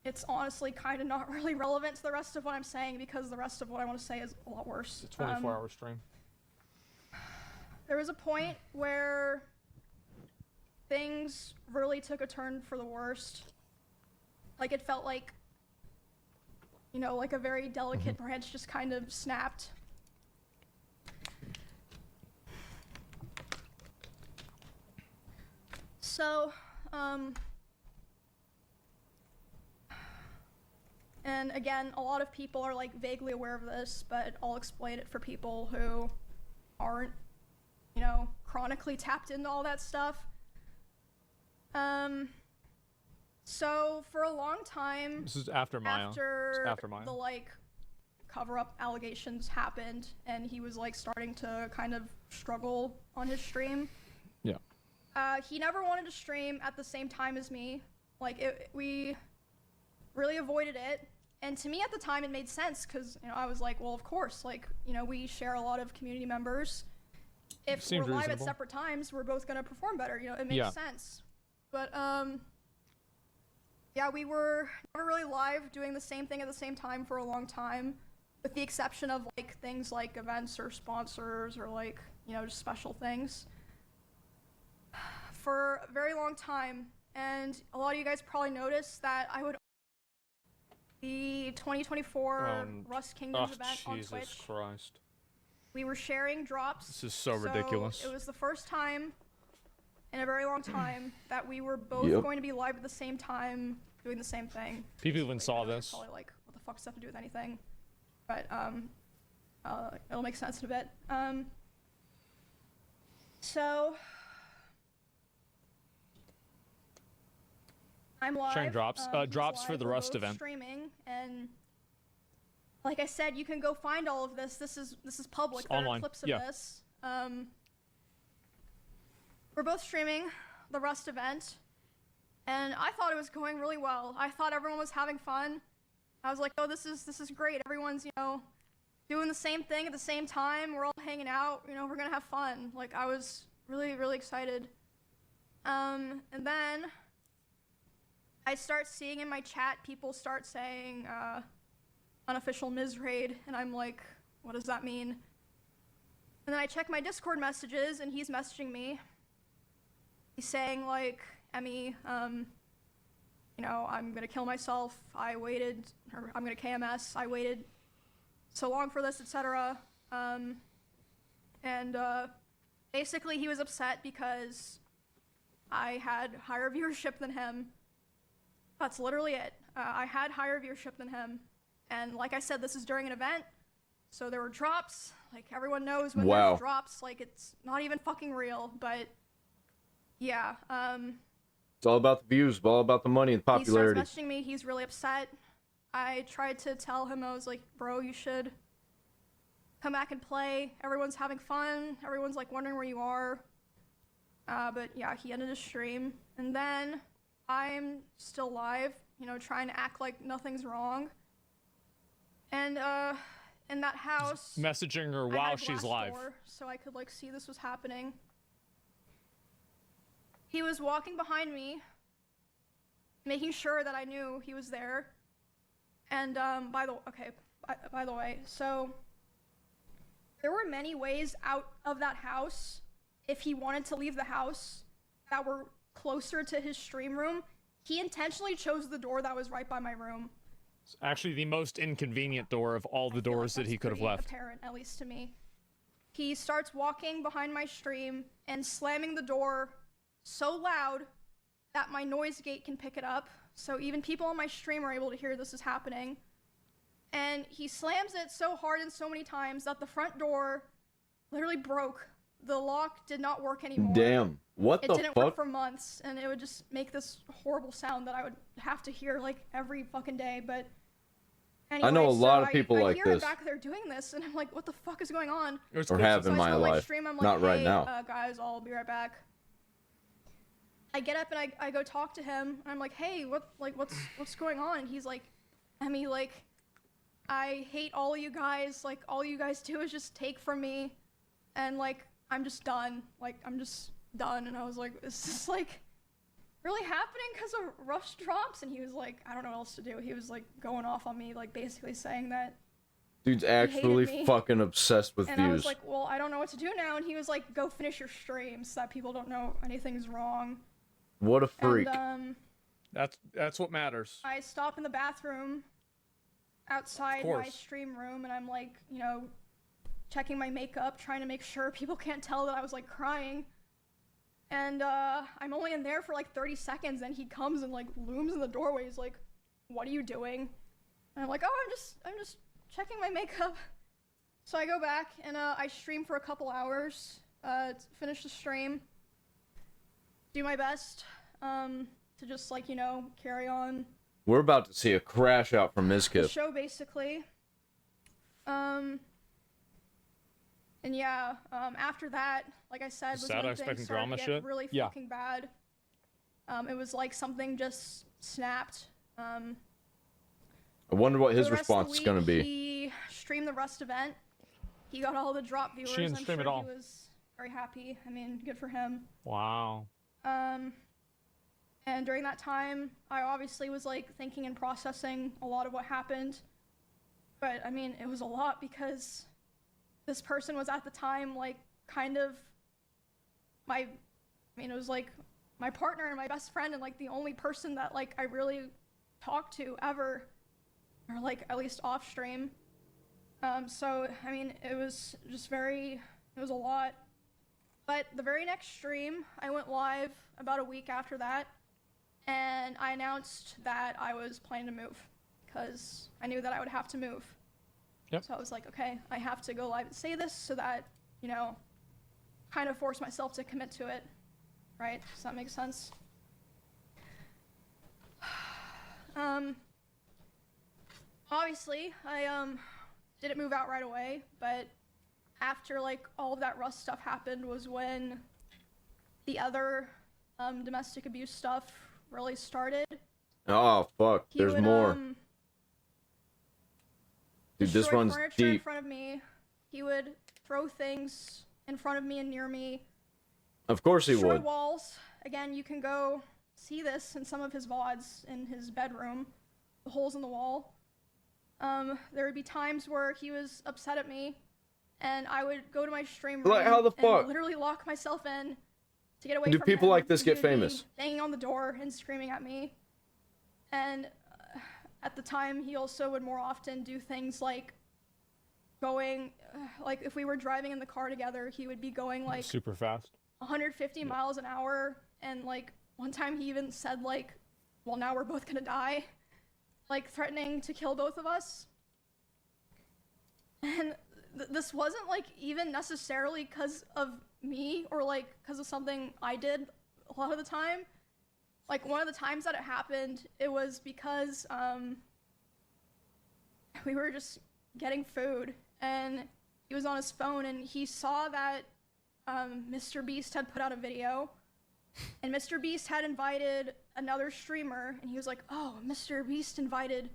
It's honestly kind of not really relevant to the rest of what I'm saying because the rest of what I want to say is a lot worse. It's a 24-hour stream. There was a point where things really took a turn for the worst. Like, it felt like, you know, like a very delicate branch just kind of snapped. So, and again, a lot of people are like vaguely aware of this, but I'll explain it for people who aren't, you know, chronically tapped into all that stuff. So for a long time, this is after Maya. After the like cover-up allegations happened, and he was like starting to kind of struggle on his stream. Yeah. He never wanted to stream at the same time as me. Like, we really avoided it. And to me at the time, it made sense because, you know, I was like, well, of course, like, you know, we share a lot of community members. If we're live at separate times, we're both going to perform better. You know, it makes sense. But, yeah, we were never really live doing the same thing at the same time for a long time, with the exception of, like, things like events or sponsors or, like, you know, just special things. For a very long time, and a lot of you guys probably noticed that I would the 2024 Rust Kingdoms event on Twitch. Jesus Christ. We were sharing drops. This is so ridiculous. It was the first time in a very long time that we were both going to be live at the same time, doing the same thing. People even saw this. Probably like, what the fuck does that have to do with anything? But it'll make sense in a bit. So I'm live. Sharing drops. Drops for the Rust event. Streaming, and like I said, you can go find all of this. This is public. There are clips of this. We're both streaming the Rust event, and I thought it was going really well. I thought everyone was having fun. I was like, oh, this is great. Everyone's, you know, doing the same thing at the same time. We're all hanging out. You know, we're gonna have fun. Like, I was really, really excited. And then I start seeing in my chat, people start saying, unofficial Miz raid, and I'm like, what does that mean? And then I check my Discord messages, and he's messaging me. He's saying, like, Emmy, you know, I'm gonna kill myself. I waited, or I'm gonna KMS. I waited so long for this, etc. Basically, he was upset because I had higher viewership than him. That's literally it. I had higher viewership than him. And like I said, this is during an event, so there were drops. Like, everyone knows when there's drops, like, it's not even fucking real, but yeah. It's all about the views, all about the money and popularity. He starts messaging me, he's really upset. I tried to tell him, I was like, bro, you should come back and play. Everyone's having fun. Everyone's like wondering where you are. But yeah, he ended his stream. And then I'm still live, you know, trying to act like nothing's wrong. And in that house, messaging her while she's live, so I could like see this was happening. He was walking behind me, making sure that I knew he was there. And by the way, so there were many ways out of that house if he wanted to leave the house that were closer to his stream room. He intentionally chose the door that was right by my room. It's actually the most inconvenient door of all the doors that he could have left. Apparent, at least to me. He starts walking behind my stream and slamming the door so loud that my noise gate can pick it up. So even people on my stream are able to hear this is happening. And he slams it so hard and so many times that the front door literally broke. The lock did not work anymore. Damn. What the fuck? It didn't work for months, and it would just make this horrible sound that I would have to hear like every fucking day. But anyway, I know a lot of people like this. I hear it back there doing this, and I'm like, what the fuck is going on? Or have in my life. Stream, I'm like, not right hey, now. Guys, I'll be right back. I get up and I go talk to him. And I'm like, hey, what's going on? And he's like, Emmy, like, I hate all of you guys. Like, all you guys do is just take from me, and like, I'm just done. Like, I'm just done. And I was like, is this like really happening because of rush drops? And he was like, I don't know what else to do. He was like going off on me, like basically saying that dude's actually fucking obsessed with views. And I was like, well, I don't know what to do now. And he was like, go finish your stream so that people don't know anything's wrong. What a freak. And, that's what matters. I stop in the bathroom outside my stream room, and I'm like, you know, checking my makeup, trying to make sure people can't tell that I was like crying. And I'm only in there for like 30 seconds, and he comes and like looms in the doorway. He's like, what are you doing? And I'm like, oh, I'm just checking my makeup. So I go back and I stream for a couple hours, finish the stream, do my best to just like, you know, carry on. We're about to see a crash out from Mizkif. The show basically. And yeah, after that, like I said, was when things started to get really fucking bad. It was like something just snapped. I wonder what his response is going to be. He streamed the Rust event. He got all the drop viewers. She didn't stream sure at all. He was very happy. I mean, good for him. Wow. And during that time, I obviously was like thinking and processing a lot of what happened. But I mean, it was a lot because this person was at the time like kind of it was like my partner and my best friend, and like the only person that like I really talked to ever, or like at least off stream. So I mean, it was a lot. But the very next stream, I went live about a week after that, and I announced that I was planning to move because I knew that I would have to move. Yep. So I was like, okay, I have to go live and say this so that, you know, kind of force myself to commit to it, right? Does that make sense? Obviously, I didn't move out right away, but after like all of that Rust stuff happened was when the other domestic abuse stuff really started. Oh fuck, there's more. Dude, this runs deep. In front of me. He would throw things in front of me and near me. Of course he would. Walls. Again, you can go see this in some of his VODs in his bedroom. The holes in the wall. There would be times where he was upset at me, and I would go to my stream room how the fuck? And literally lock myself in to get away from him. Do people like this get famous? Banging on the door and screaming at me. And at the time, he also would more often do things like going, like if we were driving in the car together, he would be going like super fast, 150 miles an hour. And like one time he even said like, well, now we're both gonna die, like threatening to kill both of us. And this wasn't like even necessarily because of me or like because of something I did a lot of the time. Like one of the times that it happened, it was because we were just getting food, and he was on his phone, and he saw that Mr. Beast had put out a video, and Mr. Beast had invited another streamer, and he was like, oh, Mr. Beast invited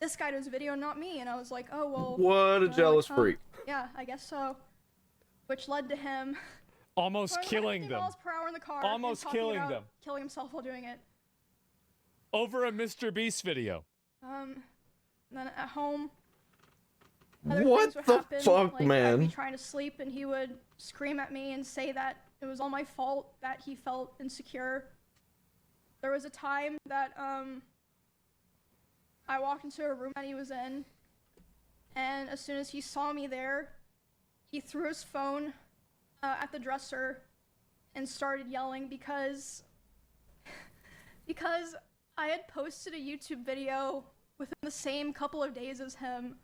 this guy to his video, not me. And I was like, oh, well. What a jealous freak. Yeah, I guess so. Which led to him almost killing them. miles per hour in the car, almost killing them. Killing himself while doing it. Over a Mr. Beast video. Then at home, what the fuck, like, man? I'd be trying to sleep, and he would scream at me and say that it was all my fault that he felt insecure. There was a time that I walked into a room that he was in, and as soon as he saw me there, he threw his phone at the dresser and started yelling because I had posted a YouTube video within the same couple of days as him,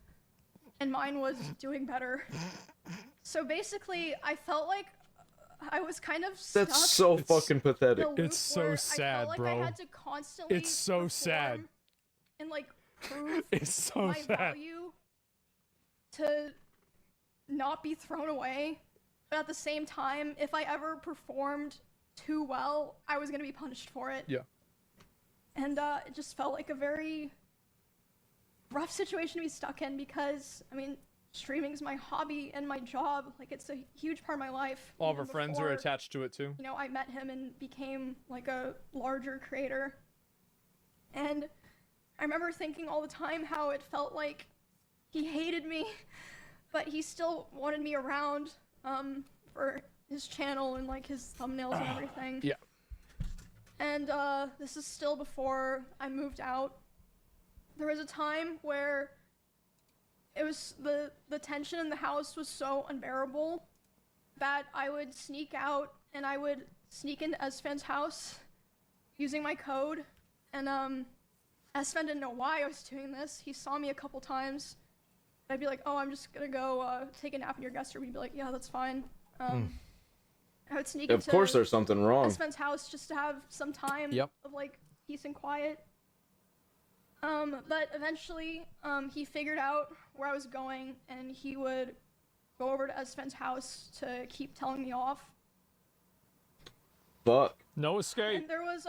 and mine was doing better. So basically, I felt like I was kind of stuck. That's so fucking pathetic. It's so sad, I felt like bro. I had to constantly It's so sad. and like prove It's so my sad. value to not be thrown away. But at the same time, if I ever performed too well, I was gonna be punished for it. Yeah. And it just felt like a very rough situation to be stuck in because, I mean, streaming is my hobby and my job. Like, it's a huge part of my life. All of our Even friends are before, attached to it too. You know, I met him and became like a larger creator. And I remember thinking all the time how it felt like he hated me, but he still wanted me around for his channel and like his thumbnails and everything. Yeah. And this is still before I moved out. There was a time where it was the tension in the house was so unbearable that I would sneak out and I would sneak into Esfan's house using my code. And Esfan didn't know why I was doing this. He saw me a couple times. I'd be like, oh, I'm just gonna go take a nap in your guest room. He'd be like, yeah, that's fine. I would sneak into Of course there's something wrong. Esfan's house just to have some time of like peace and quiet. But eventually, he figured out where I was going, and he would go over to Esfan's house to keep telling me off. Fuck. No escape. And there was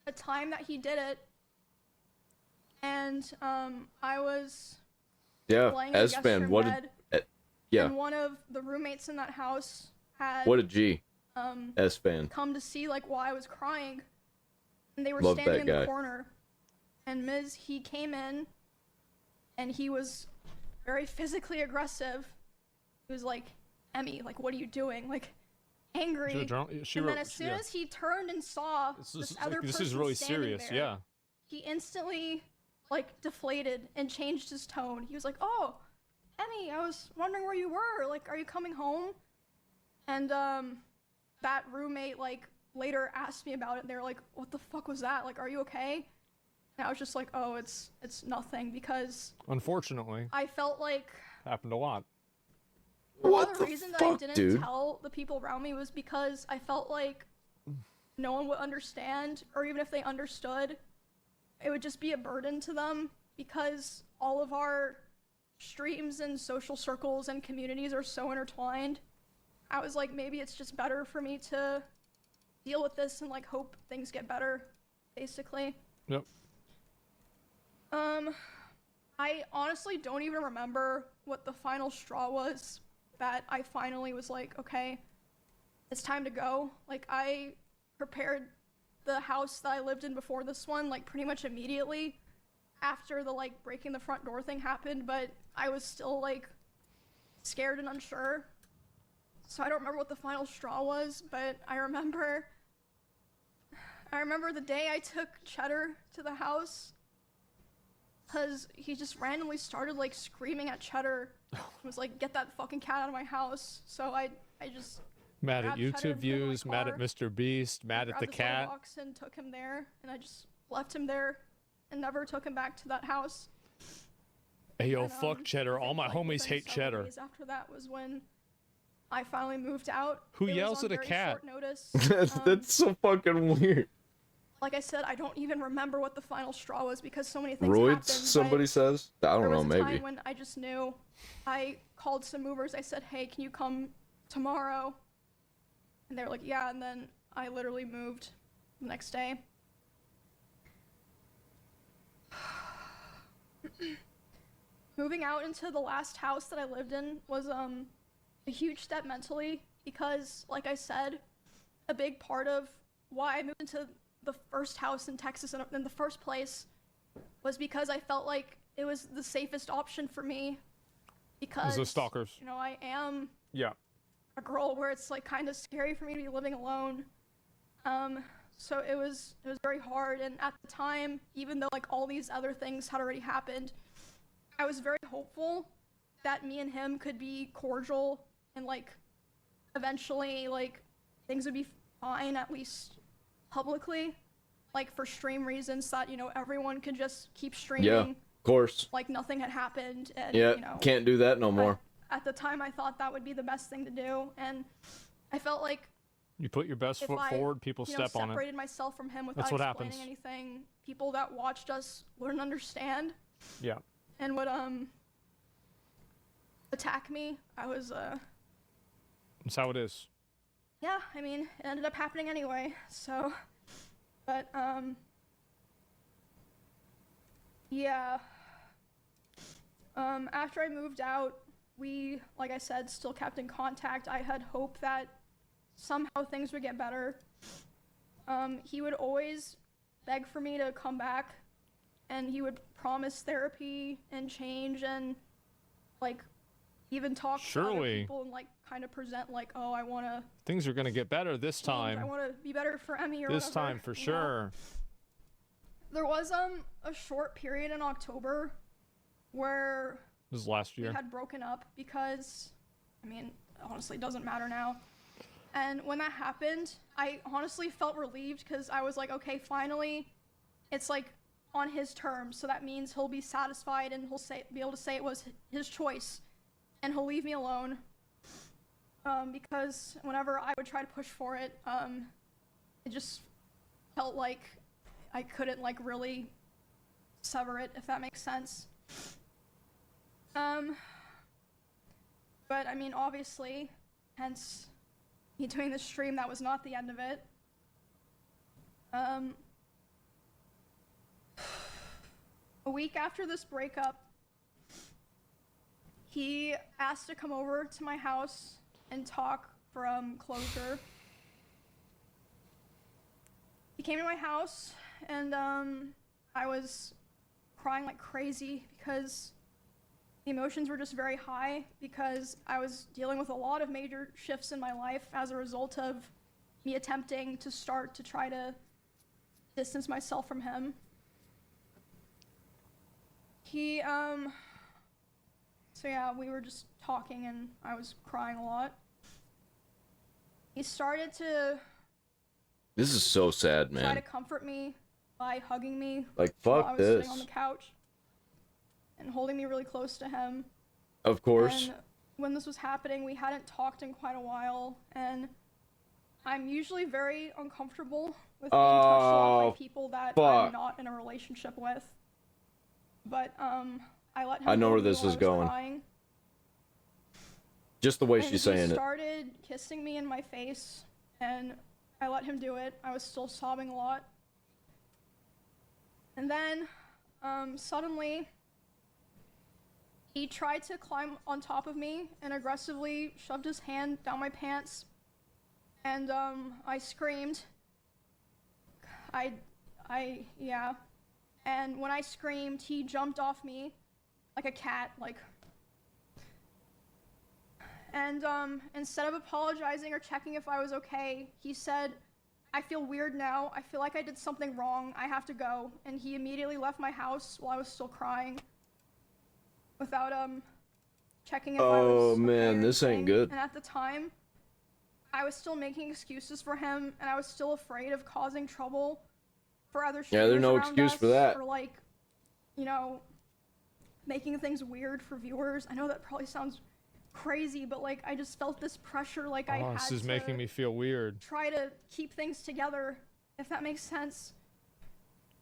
a time that he did it, and I was laying in the guest room bed, and one of the roommates in that house had what a G. S-fan. come to see like why I was crying, and they were Love standing that in guy. the corner. And Miz, he came in, and he was very physically aggressive. He was like, Emmy, like, what are you doing? Like, angry. And then as soon as he turned and saw this other person is really standing serious, there, he instantly, like, deflated and changed his tone. He was like, oh, Emmy, I was wondering where you were. Like, are you coming home? And that roommate, like, later asked me about it, and they were like, what the fuck was that? Like, are you okay? And I was just like, oh, it's nothing, because unfortunately, I felt like happened a lot. What the the reason that fuck, I didn't dude? tell the people around me was because I felt like no one would understand, or even if they understood, it would just be a burden to them, because all of our streams and social circles and communities are so intertwined. I was like, maybe it's just better for me to deal with this and like hope things get better, basically. Yep. I honestly don't even remember what the final straw was that I finally was like, okay, it's time to go. Like, I prepared the house that I lived in before this one, like, pretty much immediately after the, like, breaking the front door thing happened, but I was still, like, scared and unsure. So I don't remember what the final straw was, but I remember the day I took Cheddar to the house, because he just randomly started, like, screaming at Cheddar. He was like, get that fucking cat out of my house. So I just Mad at grabbed Cheddar YouTube and put him in my views, mad at car, Mr. Beast, mad at the grabbed his little cat. box and took him there, and I just left him there and never took him back to that house. Hey, yo, And, fuck Cheddar. I All think, my like, homies within hate several Cheddar. days after that was when I finally moved out. Who It was yells on at a very cat? short notice. That's so fucking weird. like I said, I don't even remember what the final straw was because so many things Roids, happened. somebody says? I don't know, maybe. There was a time when I just knew. I called some movers. I said, hey, can you come tomorrow? And they were like, yeah, and then I literally moved the next day. Moving out into the last house that I lived in was a huge step mentally because, like I said, a big part of why I moved into the first house in Texas in the first place was because I felt like it was the safest option for me because the stalkers. You know, I am yeah a girl where it's like kind of scary for me to be living alone. So it was very hard, and at the time, even though like all these other things had already happened, I was very hopeful that me and him could be cordial and like eventually like things would be fine, at least publicly, like for stream reasons, that, you know, everyone could just keep streaming. Yeah, of course. Like nothing had happened, and yeah, you know, can't do that no more. At the time, I thought that would be the best thing to do, and I felt like you put your best foot forward, people step on it. Separated myself from him without explaining anything. People that watched us wouldn't understand. Yeah. And would attack me. I was That's how it is. Yeah, I mean, it ended up happening anyway. So, but yeah. After I moved out, we, like I said, still kept in contact. I had hope that somehow things would get better. He would always beg for me to come back, and he would promise therapy and change and like even talk to other people and like kind of present like, oh, I want to. Things are gonna get better this time. I want to be better for Emmy or this whatever, time for sure. There was a short period in October where this is last year. We had broken up because, I mean, honestly, it doesn't matter now. And when that happened, I honestly felt relieved because I was like, okay, finally, it's like on his terms. So that means he'll be satisfied and he'll be able to say it was his choice, and he'll leave me alone. Because whenever I would try to push for it, it just felt like I couldn't like really sever it, if that makes sense. But I mean, obviously, hence me doing this stream, that was not the end of it. A week after this breakup, he asked to come over to my house and talk for closure. He came to my house, and I was crying like crazy because the emotions were just very high because I was dealing with a lot of major shifts in my life as a result of me attempting to start to try to distance myself from him. So yeah, we were just talking and I was crying a lot. He started to... This is so sad, man. Try to comfort me by hugging me. Like, while fuck I was this. sitting on the couch and holding me really close to him. Of course. And when this was happening, we hadn't talked in quite a while, and I'm usually very uncomfortable with being touched a lot by people that I'm not in a relationship with. But I let him. I know where this is going. Crying. Just the way she's saying it. He started kissing me in my face, and I let him do it. I was still sobbing a lot. And then, suddenly, he tried to climb on top of me and aggressively shoved his hand down my pants. And, I screamed. Yeah. And when I screamed, he jumped off me like a cat, like. And, instead of apologizing or checking if I was okay, he said, I feel weird now. I feel like I did something wrong. I have to go. And he immediately left my house while I was still crying. Without, checking if I was okay man, this ain't good. And at the time, I was still making excuses for him, and I was still afraid of causing trouble for other streamers. Yeah, there's no around excuse us, for that. or like, you know, making things weird for viewers. I know that probably sounds crazy, but like I just felt this pressure, like I had this is to making me feel weird. try to keep things together, if that makes sense.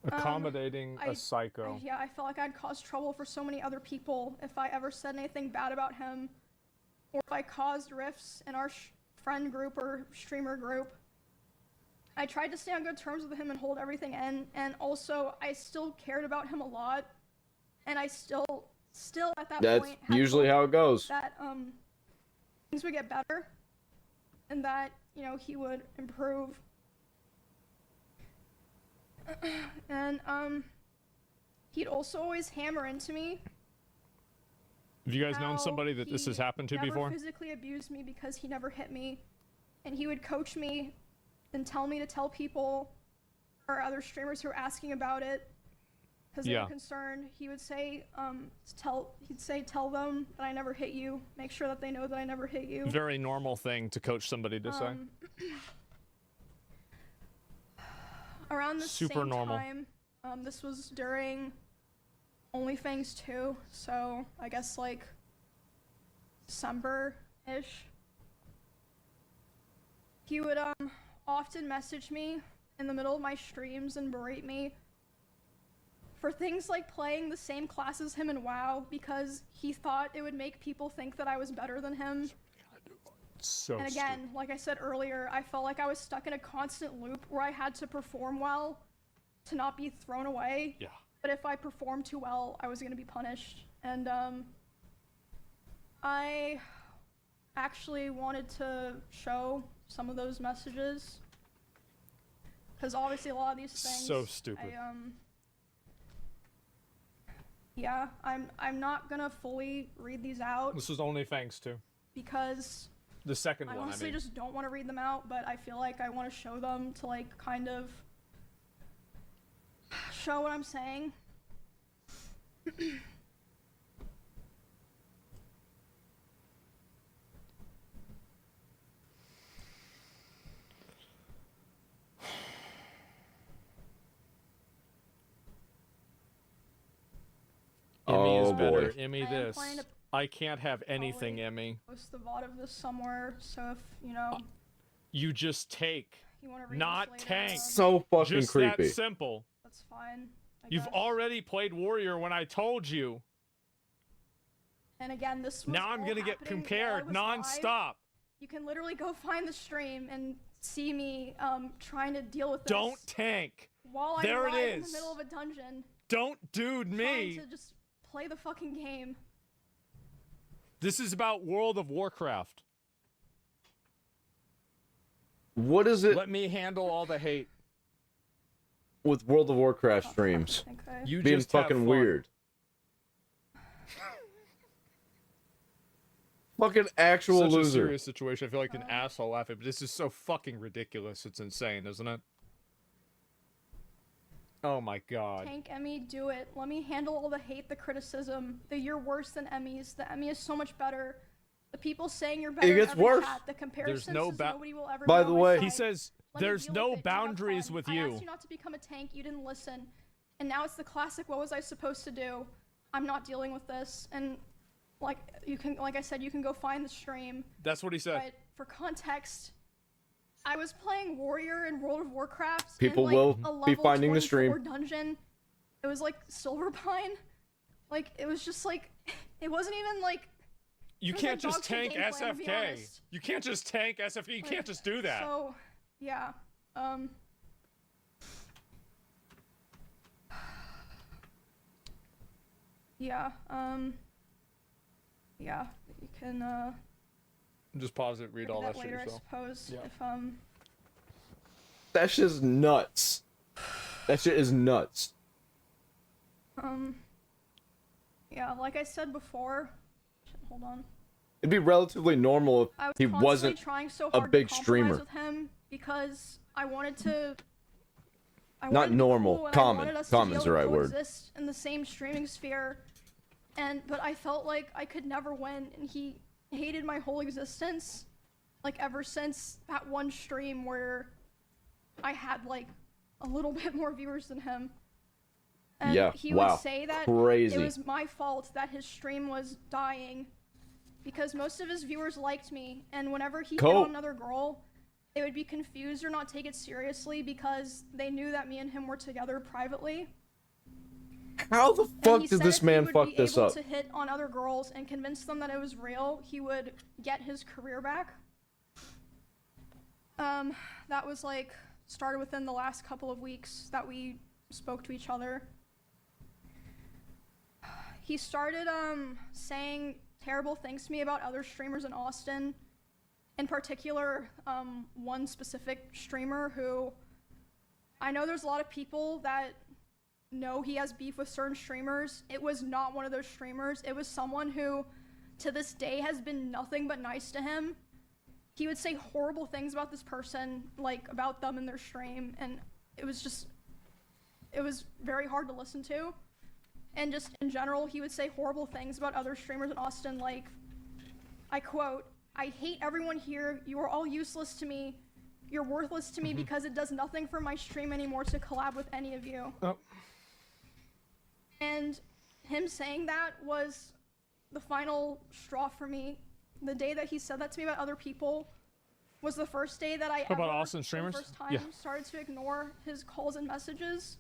Accommodating a psycho. Yeah, I felt like I'd cause trouble for so many other people if I ever said anything bad about him, or if I caused rifts in our friend group or streamer group. I tried to stay on good terms with him and hold everything in, and also I still cared about him a lot, and I still at that point that's usually how it goes. That things would get better, and that, you know, he would improve. And he'd also always hammer into me. Have you guys known somebody that this has happened to before? He never physically abused me because he never hit me, and he would coach me and tell me to tell people or other streamers who were asking about it because they were concerned. He would say, tell them that I never hit you. Make sure that they know that I never hit you. Very normal thing to coach somebody to say. Around the Super same normal. time, this was during OnlyFans 2, so I guess like December-ish. He would often message me in the middle of my streams and berate me for things like playing the same class as him in WoW because he thought it would make people think that I was better than him. So and again, like I said earlier, I felt like I was stuck in a constant loop where I had to perform well to not be thrown away. Yeah. But if I performed too well, I was going to be punished. And I actually wanted to show some of those messages because obviously a lot of these things. So stupid. Yeah, I'm not gonna fully read these out. This was OnlyFans too. Because the second one, I honestly just don't want to read them out, but I feel like I want to show them to like kind of show what I'm saying. Emmy is better. Boy. Emmy this. I can't have anything, Emmy. Post the VOD of this somewhere, so if, you know... You just take. You want to read not this later, tank. So fucking just creepy. That simple. That's fine. You've already played Warrior when I told you. And again, this was now I'm gonna get compared non-stop. You can literally go find the stream and see me trying to deal with this. Don't tank. While I'm right in the middle of a dungeon. Don't dude me. Trying to just play the fucking game. This is about World of Warcraft. What is it? Let me handle all the hate. With World of Warcraft streams. You being just have fucking fun. weird. Fucking actual Such loser. a serious situation. I feel like an asshole laughing, but this is so fucking ridiculous. It's insane, isn't it? Oh my god. Tank Emmy, do it. Let me handle all the hate, the criticism. You're worse than Emmys. The Emmy is so much better. The people saying you're better. It gets worse. The comparisons nobody will ever. By the way, he says there's no boundaries with you. I asked you not to become a tank. You didn't listen, and now it's the classic. What was I supposed to do? I'm not dealing with this. And like I said, you can go find the stream. That's what he said. But for context, I was playing Warrior in World of Warcraft. People in, like, will a be level finding the stream. 24 dungeon. It was like Silverpine. Like it was just like it wasn't even like. You can't just tank SFK. You can't just tank SFK. You can't just do that. So, yeah. Yeah. Yeah. You can. Just pause it. Read all that shit later, yourself. I suppose. Yeah. If That shit's nuts. That shit is nuts. Yeah, like I said before. Hold on. It'd be relatively normal if he wasn't trying so a hard big to streamer. with him because I wanted to. Not normal. Common. Common's the right word. Exist in the same streaming sphere, but I felt like I could never win, and he hated my whole existence, like ever since that one stream where I had like a little bit more viewers than him. And yeah, he wow. would say that Crazy. it was my fault that his stream was dying because most of his viewers liked me, and whenever he hit on another girl, they would be confused or not take it seriously because they knew that me and him were together privately. How the fuck did this man fuck this up? If he would be able to hit on other girls and convince them that it was real, he would get his career back. That was like started within the last couple of weeks that we spoke to each other. He started saying terrible things to me about other streamers in Austin. In particular, one specific streamer who I know there's a lot of people that know he has beef with certain streamers. It was not one of those streamers. It was someone who to this day has been nothing but nice to him. He would say horrible things about this person, like about them in their stream, and it was very hard to listen to. And just in general, he would say horrible things about other streamers in Austin, like, I quote, "I hate everyone here. You are all useless to me. You're worthless to me because it does nothing for my stream anymore to collab with any of you." Oh. And him saying that was the final straw for me. The day that he said that to me about other people was the first day that I ever, about Austin streamers? for the first time, started to ignore his calls and messages.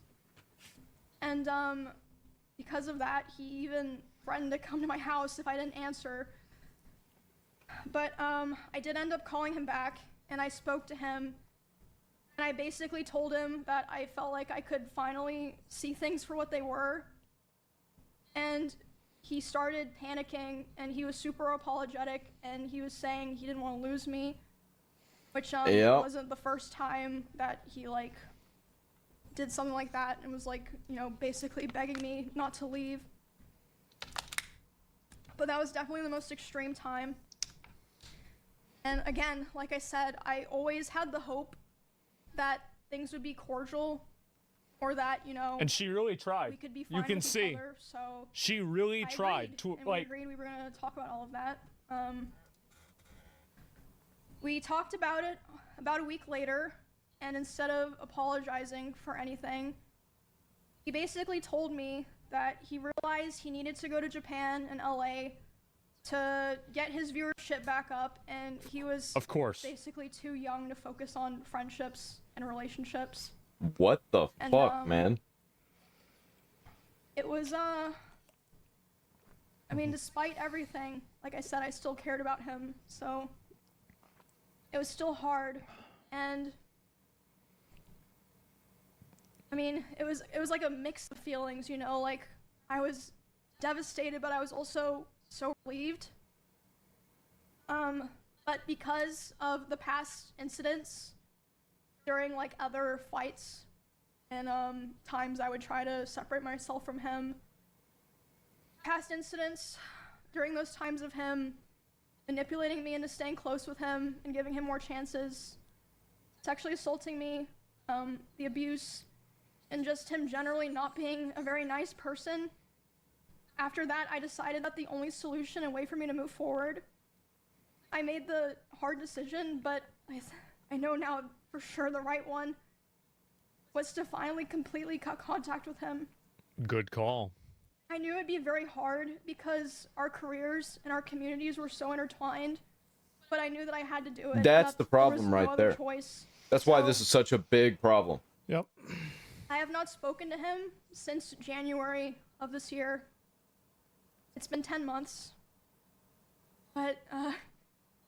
And because of that, he even threatened to come to my house if I didn't answer. But I did end up calling him back, and I spoke to him, and I basically told him that I felt like I could finally see things for what they were. And he started panicking, and he was super apologetic, and he was saying he didn't want to lose me, which wasn't the first time that he like did something like that and was like, you know, basically begging me not to leave. But that was definitely the most extreme time. And again, like I said, I always had the hope that things would be cordial, or that, you know, and she really tried. We could be fine you can with see each other, so she really tried to, and like, we agreed we were going to talk about all of that. We talked about it about a week later, and instead of apologizing for anything, he basically told me that he realized he needed to go to Japan and LA to get his viewership back up, and he was, of course, basically too young to focus on friendships and relationships. What the fuck, man? It was, I mean, despite everything, like I said, I still cared about him, so it was still hard. And I mean, it was like a mix of feelings, you know, like I was devastated, but I was also so relieved. But because of the past incidents during like other fights and times I would try to separate myself from him, past incidents during those times of him manipulating me into staying close with him and giving him more chances, sexually assaulting me, the abuse, and just him generally not being a very nice person. After that, I decided that the only solution and way for me to move forward, I made the hard decision, but I know now for sure the right one, was to finally completely cut contact with him. Good call. I knew it'd be very hard because our careers and our communities were so intertwined, but I knew that I had to do it. That's the problem right there. Choice. That's why this is such a big problem. Yep. I have not spoken to him since January of this year. It's been 10 months. But,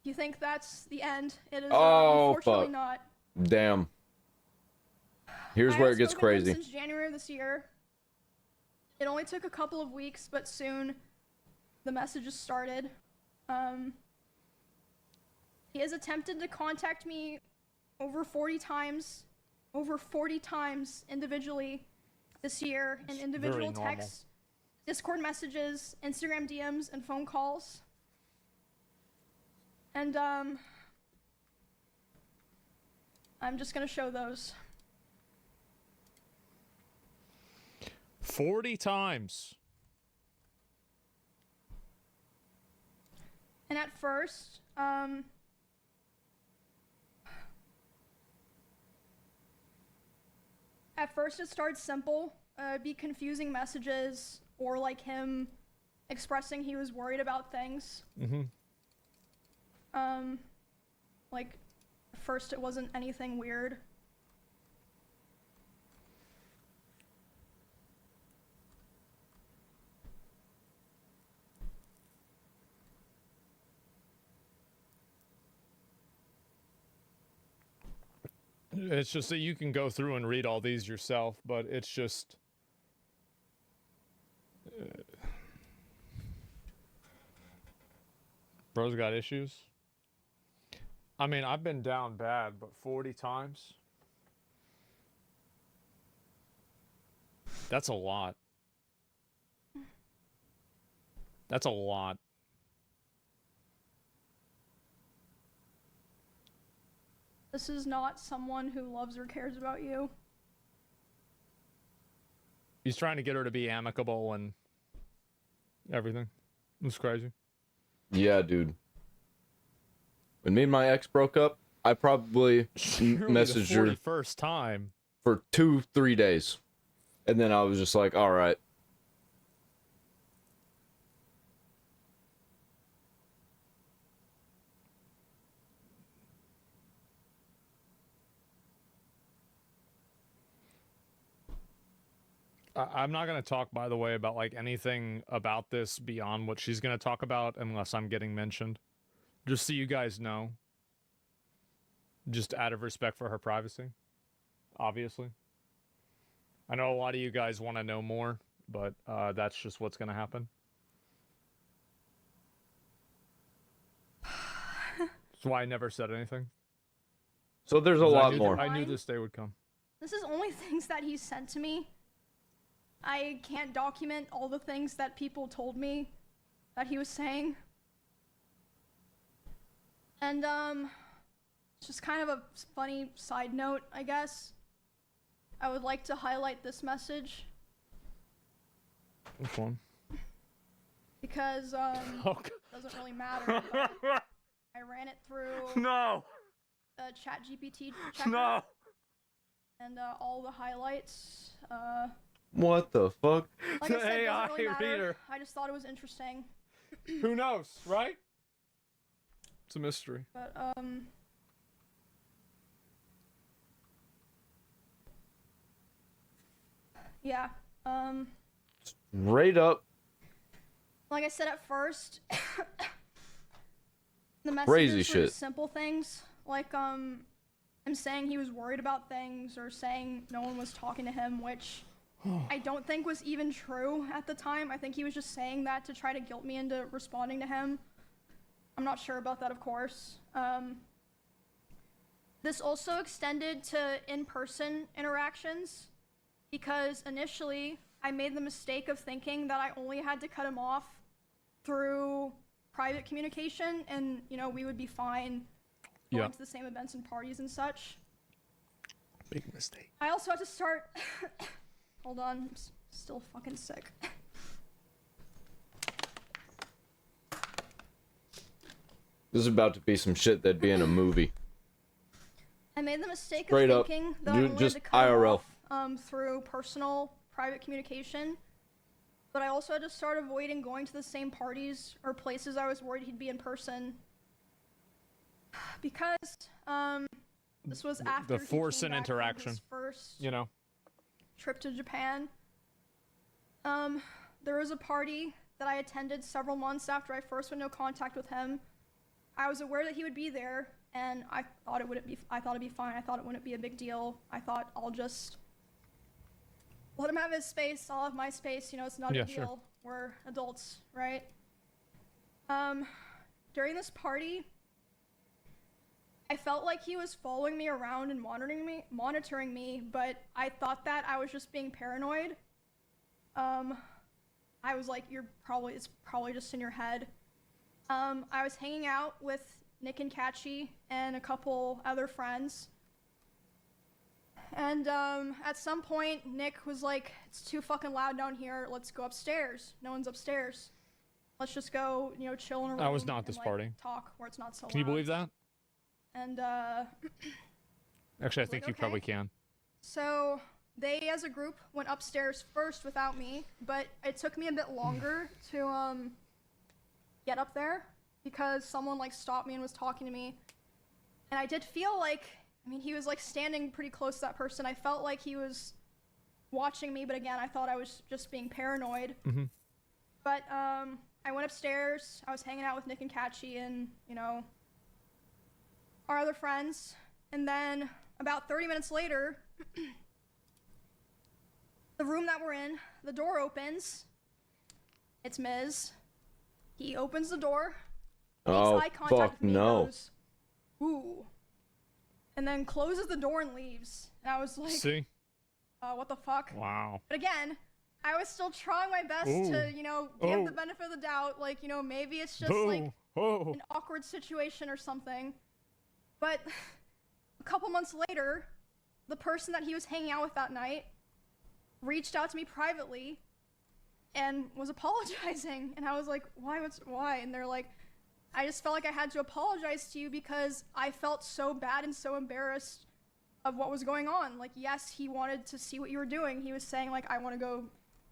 you think that's the end? It is unfortunately not. Damn. Here's where it gets crazy. Since January of this year. It only took a couple of weeks, but soon the messages started. He has attempted to contact me over 40 times individually this year in individual texts, Discord messages, Instagram DMs, and phone calls. And I'm just gonna show those. 40 times. And at first, it started simple. Be confusing messages, or like him expressing he was worried about things. Mm-hmm. Like first it wasn't anything weird. It's just that you can go through and read all these yourself, but it's just... Bro's got issues. I mean, I've been down bad, but 40 times? That's a lot. That's a lot. This is not someone who loves or cares about you. He's trying to get her to be amicable and everything. It's crazy. Yeah, dude. When me and my ex broke up, I probably messaged her first time for 2-3 days. And then I was just like, all right. I'm not going to talk, by the way, about like anything about this beyond what she's going to talk about unless I'm getting mentioned. Just so you guys know. Just out of respect for her privacy. Obviously. I know a lot of you guys want to know more, but that's just what's going to happen. That's why I never said anything. So there's a lot more. I knew this day would come. This is only things that he sent to me. I can't document all the things that people told me that he was saying. And, it's just kind of a funny side note, I guess. I would like to highlight this message. Which one? Because, it doesn't really matter. I ran it through... No! ChatGPT checker. No! And, all the highlights, What the fuck? like I said, it AI doesn't really matter. reader. I just thought it was interesting. Who knows, right? It's a mystery. But, yeah, Right up. like I said at first, the Crazy messages were shit. just simple things, like, him saying he was worried about things, or saying no one was talking to him, which I don't think was even true at the time. I think he was just saying that to try to guilt me into responding to him. I'm not sure about that, of course. This also extended to in-person interactions, because initially I made the mistake of thinking that I only had to cut him off through private communication, and, you know, we would be fine going to the same events and parties and such. Big mistake. I also had to start... Hold on, I'm still fucking sick. This is about to be some shit that'd be in a movie. I made the mistake Straight of up. thinking that I only Just had to cut him IRL. off through personal, private communication. But I also had to start avoiding going to the same parties or places I was worried he'd be in person. Because, this was after The force he came and back from interaction. his first You know? trip to Japan. There was a party that I attended several months after I first went into contact with him. I was aware that he would be there, and I thought it'd be fine. I thought it wouldn't be a big deal. I thought I'll just let him have his space. I'll have my space. You know, it's not a big deal. Sure. We're adults, right? During this party, I felt like he was following me around and monitoring me, but I thought that I was just being paranoid. I was like, it's probably just in your head. I was hanging out with Nick and Catchy and a couple other friends. And, at some point, Nick was like, it's too fucking loud down here, let's go upstairs. No one's upstairs. Let's just go, you know, chill in a room. I was not at this and, party. Talk where it's not so loud. Can you believe that? And, Actually, I think you okay. probably can. So, they as a group went upstairs first without me, but it took me a bit longer to, get up there, because someone, like, stopped me and was talking to me. And I did feel like, I mean, he was like standing pretty close to that person. I felt like he was watching me, but again, I thought I was just being paranoid. Mm-hmm. But I went upstairs. I was hanging out with Nick and Catchy and, you know, our other friends. And then about 30 minutes later, the room that we're in, the door opens. It's Miz. He opens the door, makes eye contact with me, and goes, ooh. And then closes the door and leaves. And I was like, see? What the fuck? Wow. But again, I was still trying my best to, you know, give the benefit of the doubt. Like, you know, maybe it's just like an awkward situation or something. But a couple months later, the person that he was hanging out with that night reached out to me privately and was apologizing. And I was like, why? And they're like, I just felt like I had to apologize to you because I felt so bad and so embarrassed of what was going on. Like, yes, he wanted to see what you were doing. He was saying, like, I want to go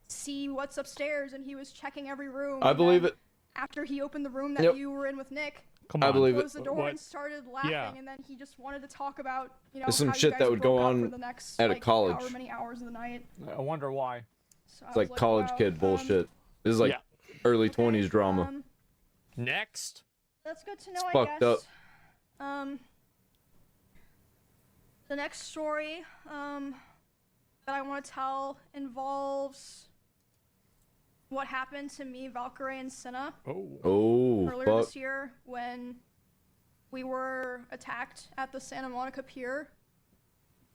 see what's upstairs, and he was checking every room. I believe it. After he opened the room that you were in with Nick, I believe it. closed the door and started laughing, and then he just wanted to talk about, you know, some how shit you guys that would go broke up on for the next, at a like, college. however many hours of the night. I wonder why. So It's like college kid bullshit. This is like early 20s drama. Next. That's good to know, It's I fucked guess. up. The next story that I want to tell involves what happened to me, Valkyrie, and Cinna earlier this year when we were attacked at the Santa Monica Pier.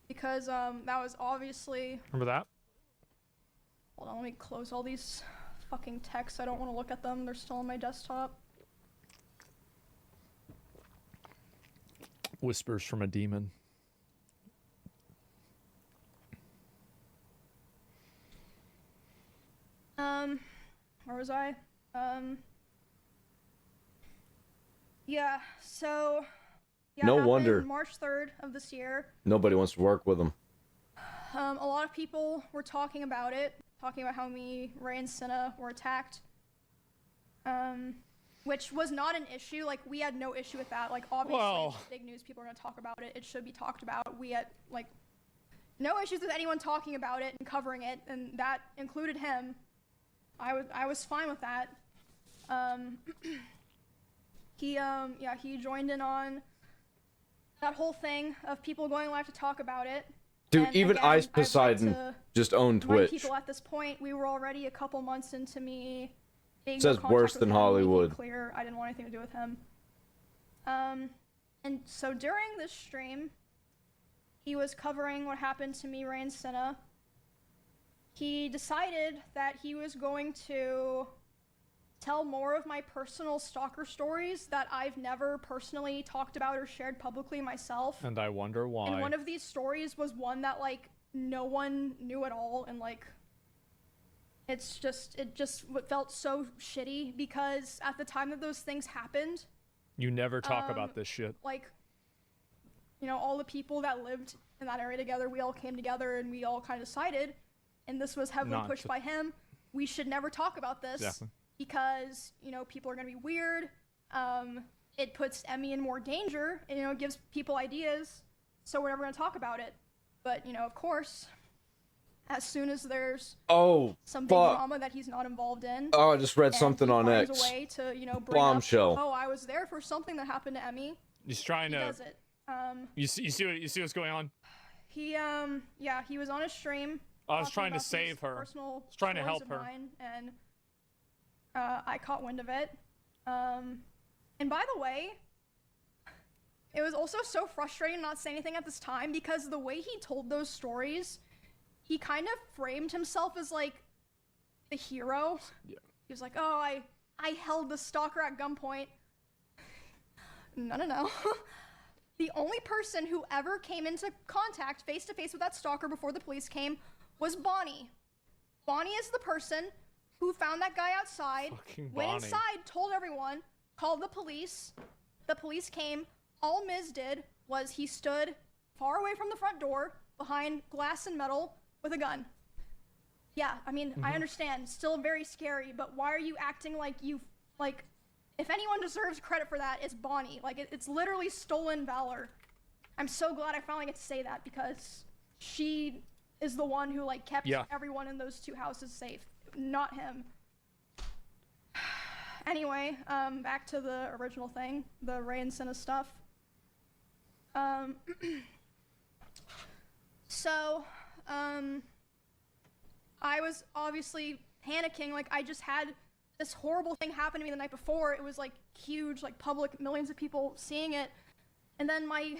Because that was obviously... Remember that? Hold on, let me close all these fucking texts. I don't want to look at them. They're still on my desktop. Whispers from a demon. Where was I? Yeah, so... Yeah, no it happened wonder. March 3rd of this year. Nobody wants to work with him. A lot of people were talking about it, talking about how me, Ray, and Cinna were attacked. Which was not an issue. Like, we had no issue with that. Like, obviously, it's big news. People are going to talk about it. It should be talked about. We had, like, no issues with anyone talking about it and covering it, and that included him. I was fine with that. He joined in on that whole thing of people going live to talk about it. Dude, and even again, Ice Poseidon just owned Twitch. People at this point, we were already a couple months into me being Says worse than Hollywood. Clear, I didn't want anything to do with him. And so during this stream, he was covering what happened to me, Ray, and Cinna. He decided that he was going to tell more of my personal stalker stories that I've never personally talked about or shared publicly myself. And I wonder why. And one of these stories was one that, like, no one knew at all, and, like, it just felt so shitty because at the time that those things happened... You never talk about this shit. Like, you know, all the people that lived in that area together, we all came together and we all kind of decided, and this was heavily pushed by him, we should never talk about this. Exactly. Because, you know, people are going to be weird. It puts Emmy in more danger, and, you know, gives people ideas, so we're never going to talk about it. But, you know, of course, as soon as there's some big drama that he's not involved in. Oh, I just read something on X. A way to, you know, bring Bombshell. up, I was there for something that happened to Emmy. He's trying to... He does it. You see what's going on? He, he was on a stream. I was trying to save her. I was trying to help her. And I caught wind of it. And by the way, it was also so frustrating not saying anything at this time because the way he told those stories, he kind of framed himself as, like, the hero. Yeah. He was like, I held the stalker at gunpoint. No. The only person who ever came into contact face-to-face with that stalker before the police came was Bonnie. Bonnie is the person who found that guy outside, went inside, told everyone, called the police. The police came. All Miz did was he stood far away from the front door, behind glass and metal, with a gun. Yeah, I mean, I understand. Still very scary, but why are you acting like you, like, if anyone deserves credit for that, it's Bonnie. Like, it's literally stolen valor. I'm so glad I finally get to say that because she is the one who, like, kept everyone in those 2 houses safe, not him. Anyway, back to the original thing, the Ray and Cinna stuff. So, I was obviously panicking. Like, I just had this horrible thing happen to me the night before. It was, like, huge, like, public, millions of people seeing it. And then my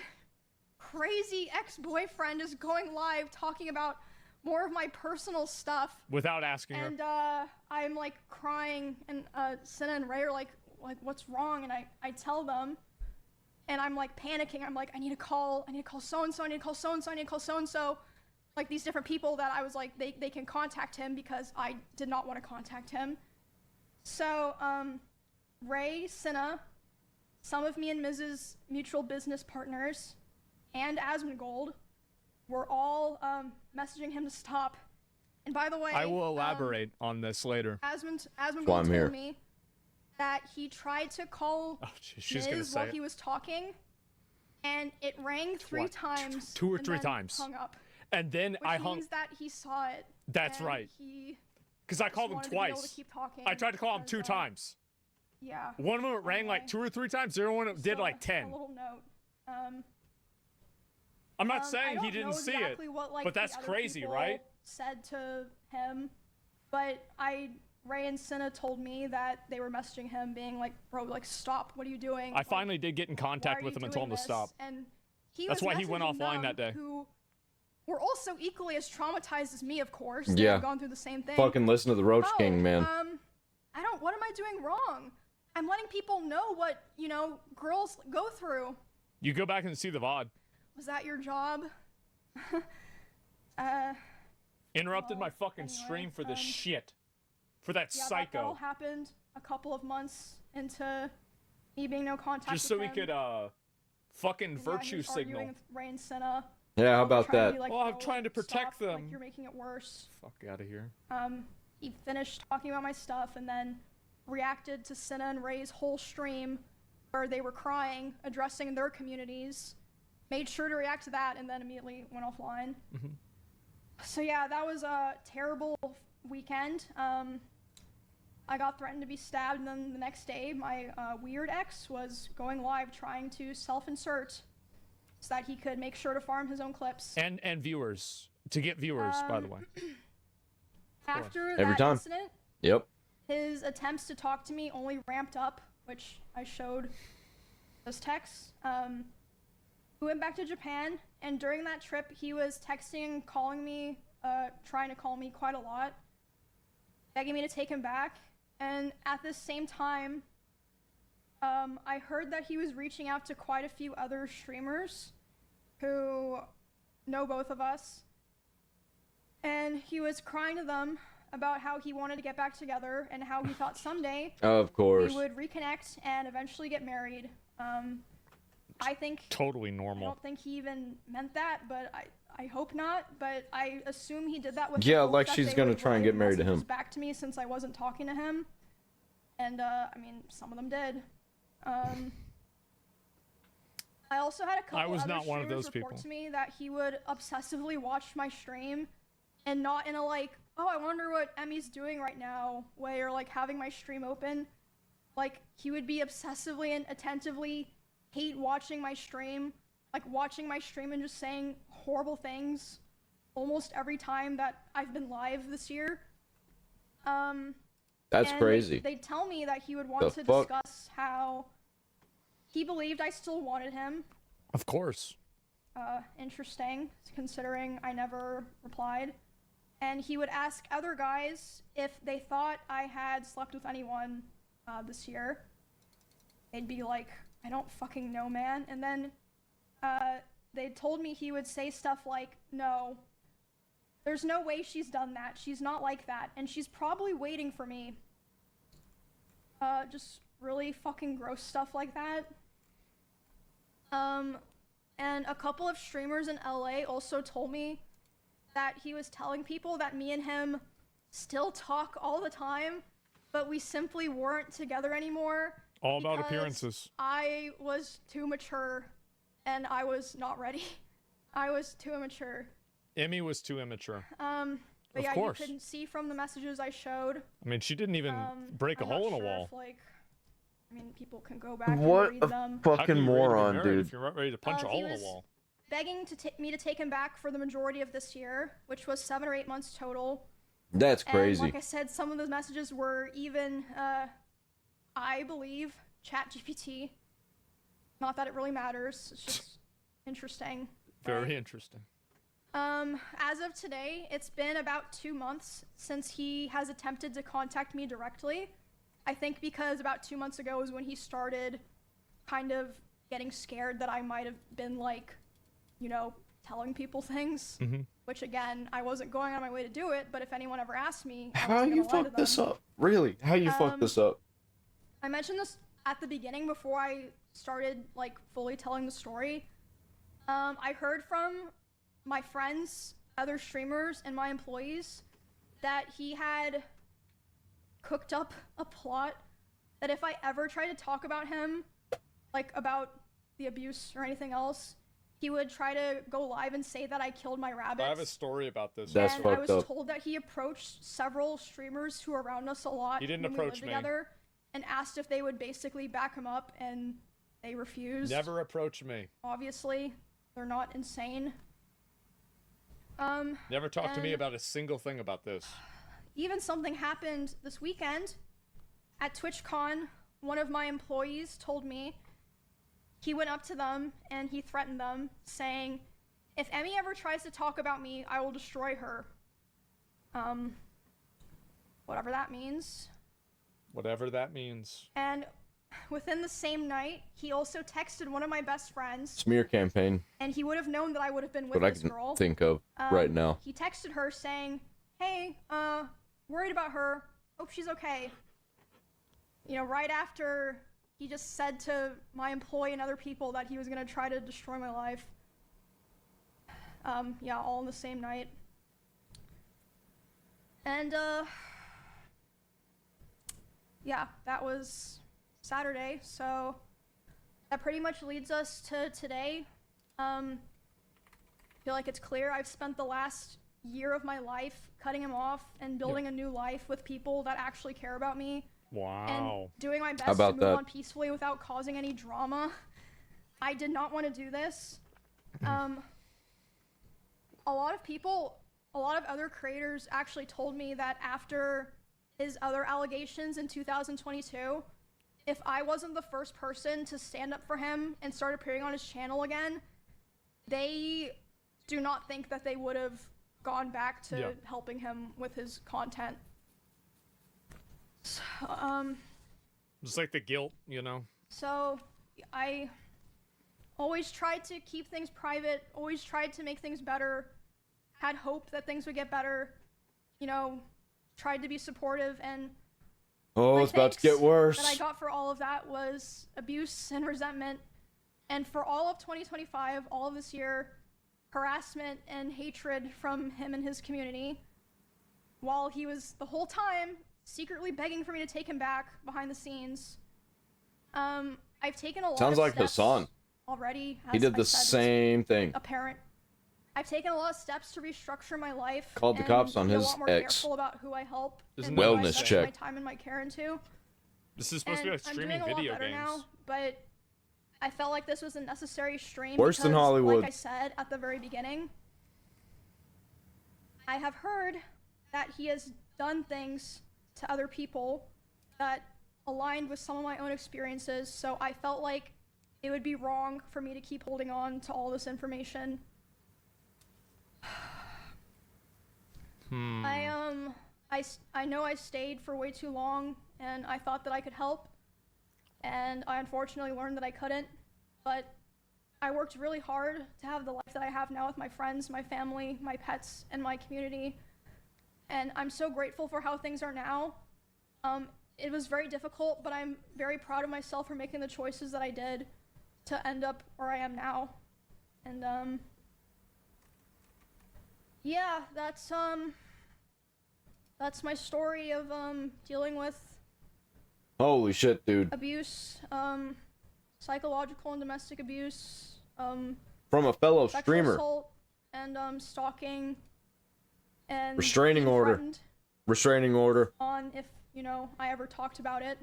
crazy ex-boyfriend is going live talking about more of my personal stuff. Without asking her. And, I'm, like, crying, and, Cinna and Ray are like, what's wrong? And I tell them, and I'm, like, panicking. I'm like, I need to call so-and-so, I need to call so-and-so, I need to call so-and-so. Like, these different people that I was like, they can contact him because I did not want to contact him. So, Ray, Cinna, some of me and Miz's mutual business partners, and asmongold were all, messaging him to stop. And by the way, I will elaborate on this later. Asmongold told me that he tried to call Miz while he was talking, and it rang 3 times. 2 or 3 times. Hung up. And then I hung. Which means that he saw it. That's right. Because I called him twice. I tried to call him 2 times. Yeah. One of them rang like 2 or 3 times. The other one did like 10. A little note. I'm not saying he didn't see exactly it, what, like, but that's crazy, right? Said to him, but Ray and Cinna told me that they were messaging him, being like, "Bro, like, stop! What are you doing?" I finally did get in contact with him and told him to stop. And that's why he went offline that day. Who were also equally as traumatized as me, of course. Yeah. They've gone through the same thing. Fucking listen to the Roach King, man. What am I doing wrong? I'm letting people know what, girls go through. You go back and see the VOD. Was that your job? Interrupted my fucking stream for this shit. For that psycho. That all happened a couple of months into me being no contact just so with he him. could, fucking virtue signal. Arguing with Ray and Cinna. Yeah, how about that? Like, well, I'm trying to protect them. Like, you're making it worse. Fuck out of here. He finished talking about my stuff and then reacted to Cinna and Ray's whole stream where they were crying, addressing their communities. Made sure to react to that and then immediately went offline. So yeah, that was a terrible weekend. I got threatened to be stabbed, and then the next day, my weird ex was going live trying to self-insert so that he could make sure to farm his own clips. And viewers. To get viewers, by the way. After Every that time. incident, Yep. his attempts to talk to me only ramped up, which I showed those texts. We went back to Japan, and during that trip, he was texting and calling me, trying to call me quite a lot, begging me to take him back. And at the same time, I heard that he was reaching out to quite a few other streamers who know both of us. And he was crying to them about how he wanted to get back together and how he thought someday Of course. we would reconnect and eventually get married. I think totally I normal. don't think he even meant that, but I hope not. But I assume he did that with Yeah, the hope like that she's they gonna would try and relay get married to messages him. back to me since I wasn't talking to him. And I mean, some of them did. I also had a couple I was other not one of streamers those report people. to me that he would obsessively watch my stream, and not in a like, oh, I wonder what Emmy's doing right now way, or like having my stream open. Like, he would be obsessively and attentively hate watching my stream, like watching my stream and just saying horrible things almost every time that I've been live this year. That's crazy. They'd tell me that he would want to fuck? discuss how he believed I still wanted him. Of course. Interesting, considering I never replied. And he would ask other guys if they thought I had slept with anyone this year. They'd be like, I don't fucking know, man. And then they told me he would say stuff like, no, there's no way she's done that. She's not like that. And she's probably waiting for me. Just really fucking gross stuff like that. And a couple of streamers in LA also told me that he was telling people that me and him still talk all the time, but we simply weren't together anymore. All about because appearances. I was too mature, and I was not ready. I was too immature. Emmy was too immature. But Of yeah, course. you couldn't see from the messages I showed. I mean, she didn't even break a I'm not hole in a sure wall. if, like, I mean, people can go back and What read a them. How fucking can you ready to be moron, married dude. if you're not ready to punch a He hole in was a wall? begging me to take him back for the majority of this year, which was 7 or 8 months total. That's And crazy. like I said, some of those messages were even, I believe, ChatGPT. Not that it really matters. It's just interesting. Very interesting. As of today, it's been about 2 months since he has attempted to contact me directly. I think because about 2 months ago was when he started kind of getting scared that I might have been, like, you know, telling people things. Which, again, I wasn't going on my way to do it, but if anyone ever asked me, I How wasn't you gonna lie to fucked this them. up? Really? How you fucked this up? I mentioned this at the beginning before I started, like, fully telling the story. I heard from my friends, other streamers, and my employees that he had cooked up a plot that if I ever tried to talk about him, like about the abuse or anything else, he would try to go live and say that I killed my rabbits. I have a story about this. That's and fucked I was up. told that he approached several streamers who are around us a lot He didn't when we approach lived me. together and asked if they would basically back him up, and they refused. Never approach me. Obviously, they're not insane. Never talk to me and- about a single thing about this. Even something happened this weekend at TwitchCon. One of my employees told me he went up to them and he threatened them, saying, if Emmy ever tries to talk about me, I will destroy her. Whatever that means. Whatever that means. And within the same night, he also texted one of my best friends, Smear campaign. and he would have known that I would have been with What I this can girl. think of right now. He texted her saying, hey, worried about her, hope she's okay. You know, right after he just said to my employee and other people that he was gonna try to destroy my life. Yeah, all in the same night. And, yeah, that was Saturday, so that pretty much leads us to today. I feel like it's clear I've spent the last year of my life cutting him off and building a new life with people that actually care about me. Wow. And doing my best How to about move that? on peacefully without causing any drama. I did not want to do this. A lot of people, a lot of other creators actually told me that after his other allegations in 2022, if I wasn't the first person to stand up for him and start appearing on his channel again, they do not think that they would have gone back to helping him with his content. So, Just like the guilt, you know? so I always tried to keep things private, always tried to make things better, had hope that things would get better, you know, tried to be supportive, and Oh, my it's about to thanks get worse. that I got for all of that was abuse and resentment. And for all of 2025, all of this year, harassment and hatred from him and his community, while he was the whole time secretly begging for me to take him back behind the scenes. I've taken a lot Sounds of like steps Hassan. already. He as did I the said, it's same thing. apparent. I've taken a lot of steps to restructure my life. Called the and cops on be his a lot more ex. careful about who I help Isn't and that who I Wellness invest check. my time and my care into. This is supposed to And be about I'm streaming doing a lot video better games. now, but I felt like this was a necessary stream Worse because, than Hollywood. like I said at the very beginning, I have heard that he has done things to other people that aligned with some of my own experiences, so I felt like it would be wrong for me to keep holding on to all this information. I know I stayed for way too long, and I thought that I could help, and I unfortunately learned that I couldn't, but I worked really hard to have the life that I have now with my friends, my family, my pets, and my community, and I'm so grateful for how things are now. It was very difficult, but I'm very proud of myself for making the choices that I did to end up where I am now, and yeah, that's my story of dealing with Holy shit, dude. Abuse, psychological and domestic abuse, from a fellow sexual streamer. assault, and stalking, and Restraining being order. threatened Restraining order. on if, you know, I ever talked about it.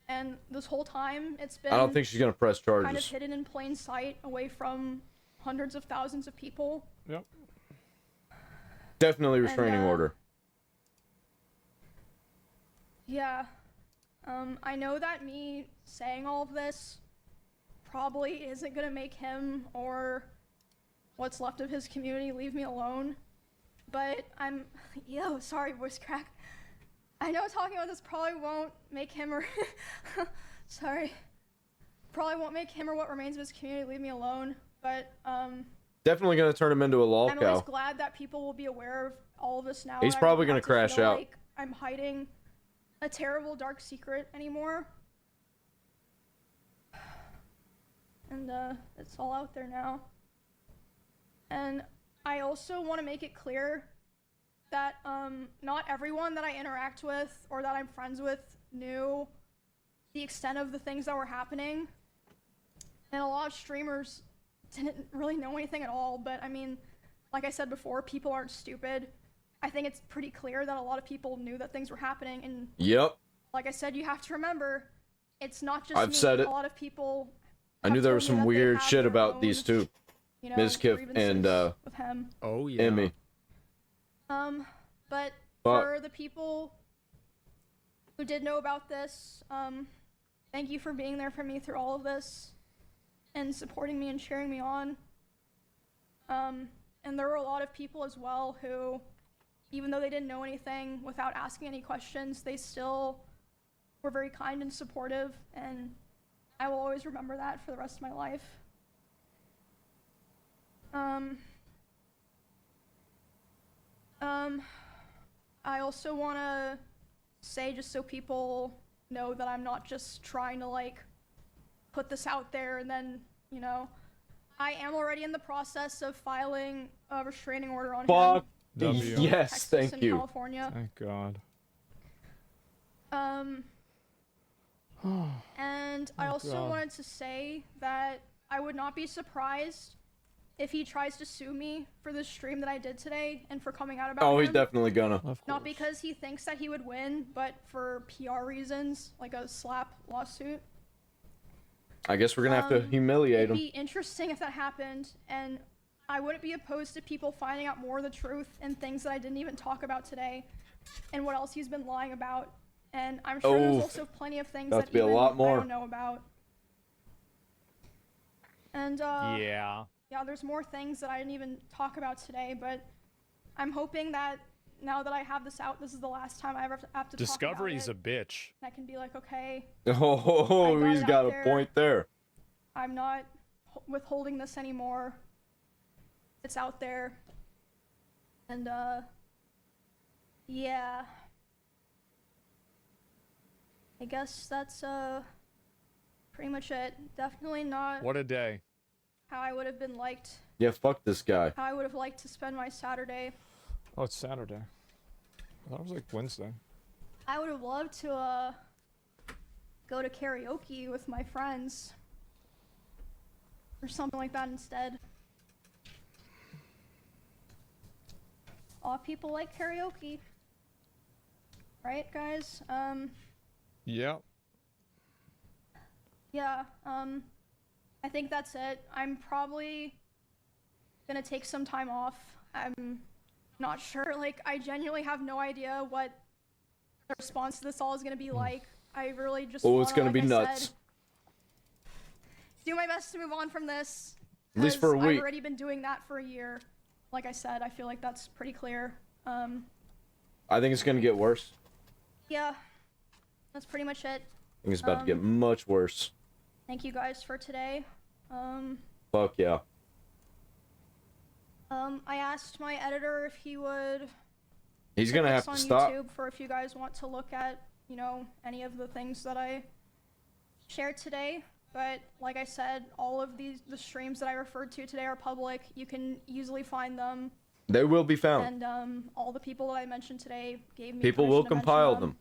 And this whole time, it's been I don't think she's gonna press charges. kind of hidden in plain sight, away from hundreds of thousands of people. Yep. Definitely restraining order. Yeah. I know that me saying all of this probably isn't gonna make him or what's left of his community leave me alone, but sorry, voice crack. I know talking about this probably won't make him or probably won't make him or what remains of his community leave me alone, but definitely gonna turn him into a lol I'm cow. always glad that people will be aware of all of this now. He's and I probably don't gonna have to crash feel out. like I'm hiding a terrible dark secret anymore. And it's all out there now. And I also want to make it clear that not everyone that I interact with or that I'm friends with knew the extent of the things that were happening. And a lot of streamers didn't really know anything at all, but I mean, like I said before, people aren't stupid. I think it's pretty clear that a lot of people knew that things were happening, and Yep. like I said, you have to remember, it's not just I've me. said it. A lot of people I knew there was some weird shit about these two. you know, Mizkif and grievances with him. Oh yeah. Emmy. But But- for the people who did know about this, thank you for being there for me through all of this and supporting me and cheering me on. And there were a lot of people as well who, even though they didn't know anything, without asking any questions, they still were very kind and supportive, and I will always remember that for the rest of my life. I also want to say, just so people know, that I'm not just trying to like put this out there and then, you know, I am already in the process of filing a restraining order on him. W. Yes, Texas thank and you. California. Thank God. And I also God. wanted to say that I would not be surprised if he tries to sue me for the stream that I did today and for coming out about Oh, him. he's definitely gonna. Of course. Not because he thinks that he would win, but for PR reasons, like a slap lawsuit. I guess we're gonna have to humiliate It'd him. be interesting if that happened, and I wouldn't be opposed to people finding out more of the truth and things that I didn't even talk about today, and what else he's been lying about. And I'm sure there's also plenty of things About that to be a even lot I more. don't know about. And Yeah. yeah, there's more things that I didn't even talk about today, but I'm hoping that now that I have this out, this is the last time I ever have to Discovery's talk a about it. bitch. I can be like, okay, Oh, I got he's it got out a there. point there. I'm not withholding this anymore. It's out there. And yeah. I guess that's pretty much it. Definitely not What a day. how I would have been liked, Yeah, fuck this guy. how I would have liked to spend my Saturday. Oh, it's Saturday. I thought it was like Wednesday. I would have loved to go to karaoke with my friends or something like that instead. A lot of people like karaoke, right, guys? Yeah. Yeah, I think that's it. I'm probably gonna take some time off. I'm not sure, like, I genuinely have no idea what the response to this all is gonna be like. I really just Oh, it's wanna, gonna be like I nuts. said, do my best to move on from this. At least for a 'cause week. I've already been doing that for a year. Like I said, I feel like that's pretty clear. I think it's gonna get worse. Yeah, that's pretty much it. I think it's about to get much worse. Thank you guys for today. Fuck yeah. I asked my editor if he would He's put gonna this have on to stop. YouTube for if you guys want to look at, you know, any of the things that I shared today. But like I said, all of the streams that I referred to today are public. You can easily find them. They will be found. And all the people that I mentioned today gave me People will permission to mention compile them.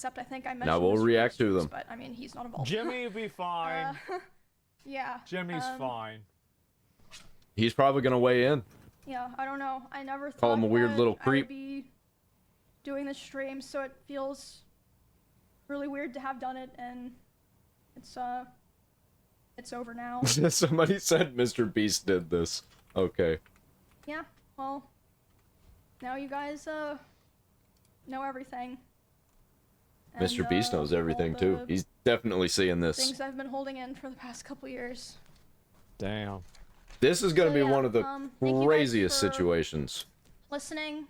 Except I think I mentioned. Now we'll Mr. react to Beast, them. But I mean, he's not involved. Jimmy will be fine. Yeah. Jimmy's fine. He's probably gonna weigh in. Yeah, I don't know. I never thought Call him a weird little I creep. would be doing this stream, so it feels really weird to have done it, and it's over now. Somebody said Mr. Beast did this. Okay. Yeah, well, now you guys know everything. Mr. Beast knows everything too. He's definitely seeing this. Things I've been holding in for the past couple years. Damn. This is gonna be one of the craziest thank you guys for situations. listening.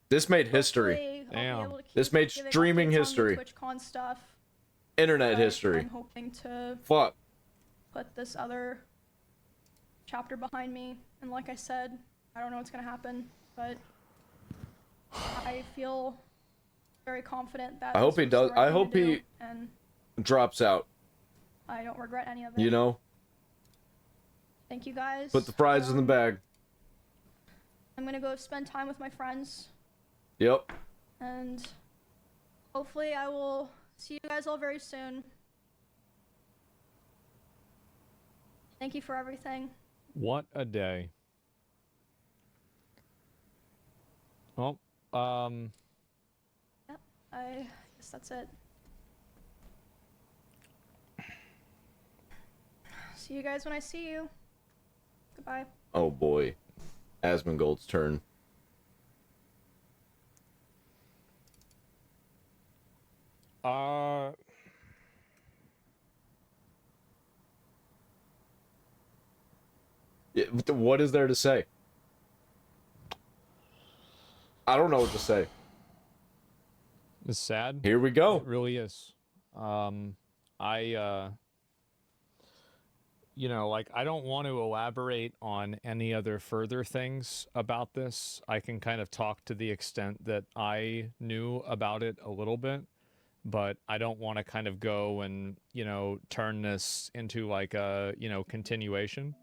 This made history. Damn. This made streaming history. TwitchCon stuff. Internet history. I'm hoping to Fuck. put this other chapter behind me, and like I said, I don't know what's gonna happen, but I feel very confident that I hope he does. I hope he and drops out. I don't regret any of it. You know? Thank you guys. Put the prize in the bag. I'm gonna go spend time with my friends, Yep. and hopefully I will see you guys all very soon. Thank you for everything. What a day. Well, Yep, I guess that's it. See you guys when I see you. Goodbye. Oh boy. Asmongold's turn. Yeah, what is there to say? I don't know what to say. It's sad. Here we go. It really is. You know, like, I don't want to elaborate on any other further things about this. I can kind of talk to the extent that I knew about it a little bit, but I don't want to kind of go and, you know, turn this into like a, you know, continuation.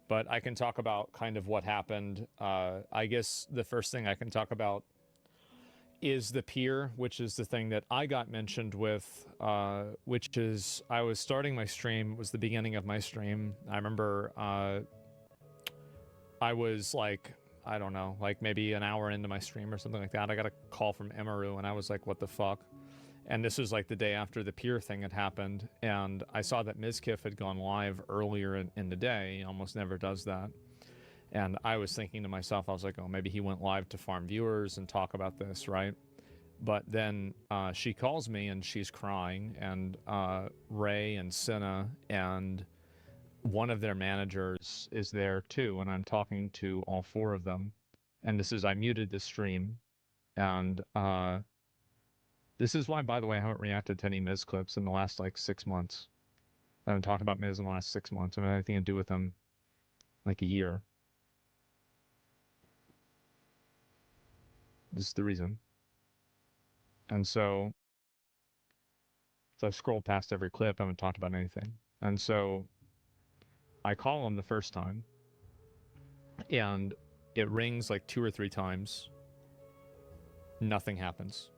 But I can talk about kind of what happened. I guess the first thing I can talk about is the pier, which is the thing that I got mentioned with, which is I was starting my stream, it was the beginning of my stream. I remember I was like, I don't know, like maybe an hour into my stream or something like that. I got a call from Emiru and I was like, what the fuck? And this was like the day after the pier thing had happened. And I saw that Mizkif had gone live earlier in the day. He almost never does that. And I was thinking to myself, I was like, oh, maybe he went live to farm viewers and talk about this, right? But then she calls me and she's crying, and Ray and Senna and one of their managers is there too, and I'm talking to all four of them. And this is, I muted the stream, and this is why, by the way, I haven't reacted to any Miz clips in the last like 6 months. I haven't talked about Miz in the last 6 months. I mean, anything to do with him like a year. This is the reason. And so I scrolled past every clip. I haven't talked about anything. And so I call him the first time, and it rings like 2 or 3 times. Nothing happens.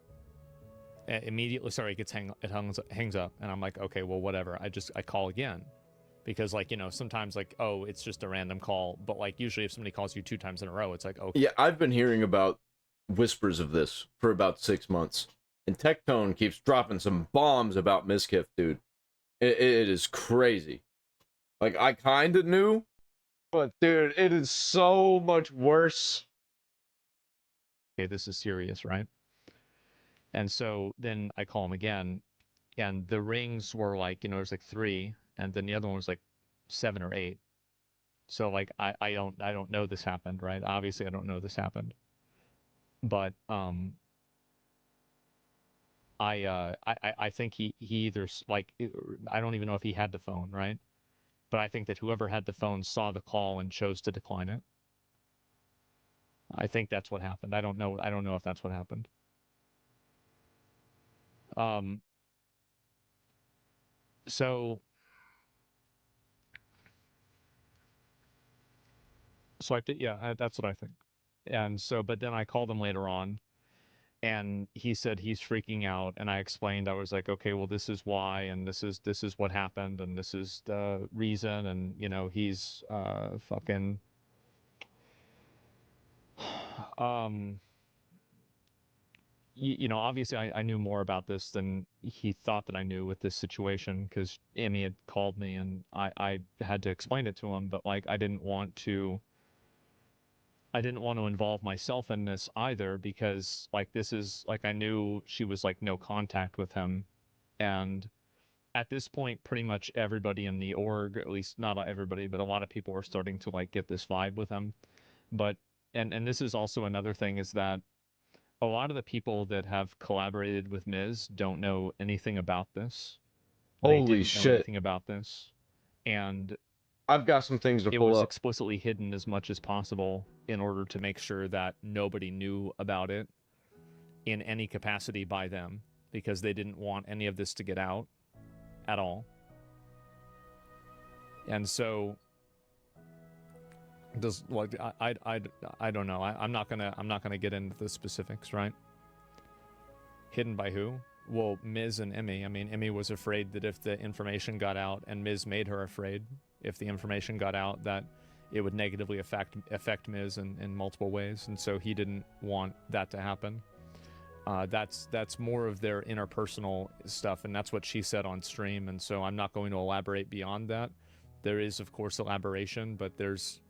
Immediately, sorry, it hangs up, and I'm like, okay, well, whatever. I call again, because, like, you know, sometimes like, oh, it's just a random call, but like usually if somebody calls you 2 times in a row, it's like, okay. Yeah, I've been hearing about whispers of this for about 6 months, and Tectone keeps dropping some bombs about Mizkif, dude. It is crazy. Like, I kind of knew, but dude, it is so much worse. Okay, this is serious, right? And so then I call him again, and the rings were like, you know, there's like 3, and then the other one was like 7 or 8. So like I don't know this happened, right? Obviously I don't know this happened. But I think he either like, I don't even know if he had the phone, right? But I think that whoever had the phone saw the call and chose to decline it. I think that's what happened. I don't know if that's what happened. So I did, yeah, that's what I think. And so, but then I called him later on, And he said he's freaking out, and I explained, I was like, okay, well, this is why, and this is what happened, and this is the reason, and he's fucking um obviously I knew more about this than he thought that I knew with this situation, because Emmy had called me and I had to explain it to him, but like I didn't want to involve myself in this either, because like this is like, I knew she was like no contact with him. And at this point, pretty much everybody in the org, at least not everybody, but a lot of people were starting to like get this vibe with him. But and this is also another thing, is that a lot of the people that have collaborated with Miz don't know anything about this. They Holy didn't know shit. anything about this. And I've got some things to it pull was up. explicitly hidden as much as possible in order to make sure that nobody knew about it in any capacity by them, because they didn't want any of this to get out at all. And so does like I don't know. I'm not gonna get into the specifics, right? Hidden by who? Well, Miz and Emmy. I mean, Emmy was afraid that if the information got out, and Miz made her afraid if the information got out, that it would negatively affect Miz in multiple ways, and so he didn't want that to happen. That's more of their interpersonal stuff, and that's what she said on stream, and so I'm not going to elaborate beyond that. There is, of course, elaboration, but there's,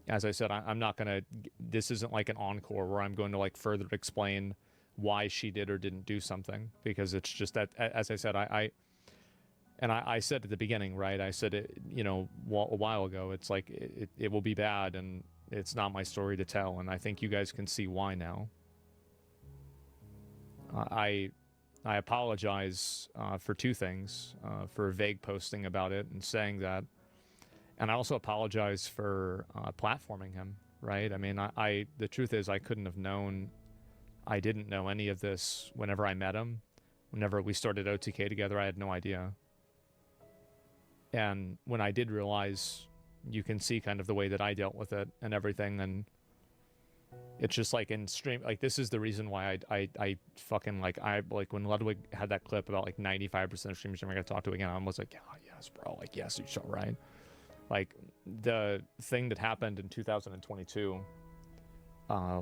as I said, I'm not going to, this isn't like an encore where I'm going to like further explain why she did or didn't do something, because it's just that, as I said, I said at the beginning, right? I said it, a while ago, it's like, it will be bad, and it's not my story to tell, and I think you guys can see why now. I apologize for two things, for vague posting about it and saying that, and I also apologize for platforming him, right? I mean, the truth is, I couldn't have known, I didn't know any of this whenever I met him. Whenever we started OTK together, I had no idea. And when I did realize, you can see kind of the way that I dealt with it and everything, and it's just like in stream, like this is the reason why I fucking like when Ludwig had that clip about like 95% of streamers never gonna talk to again, I was like, oh, yes, bro, like yes, you shall, right? Like the thing that happened in 2022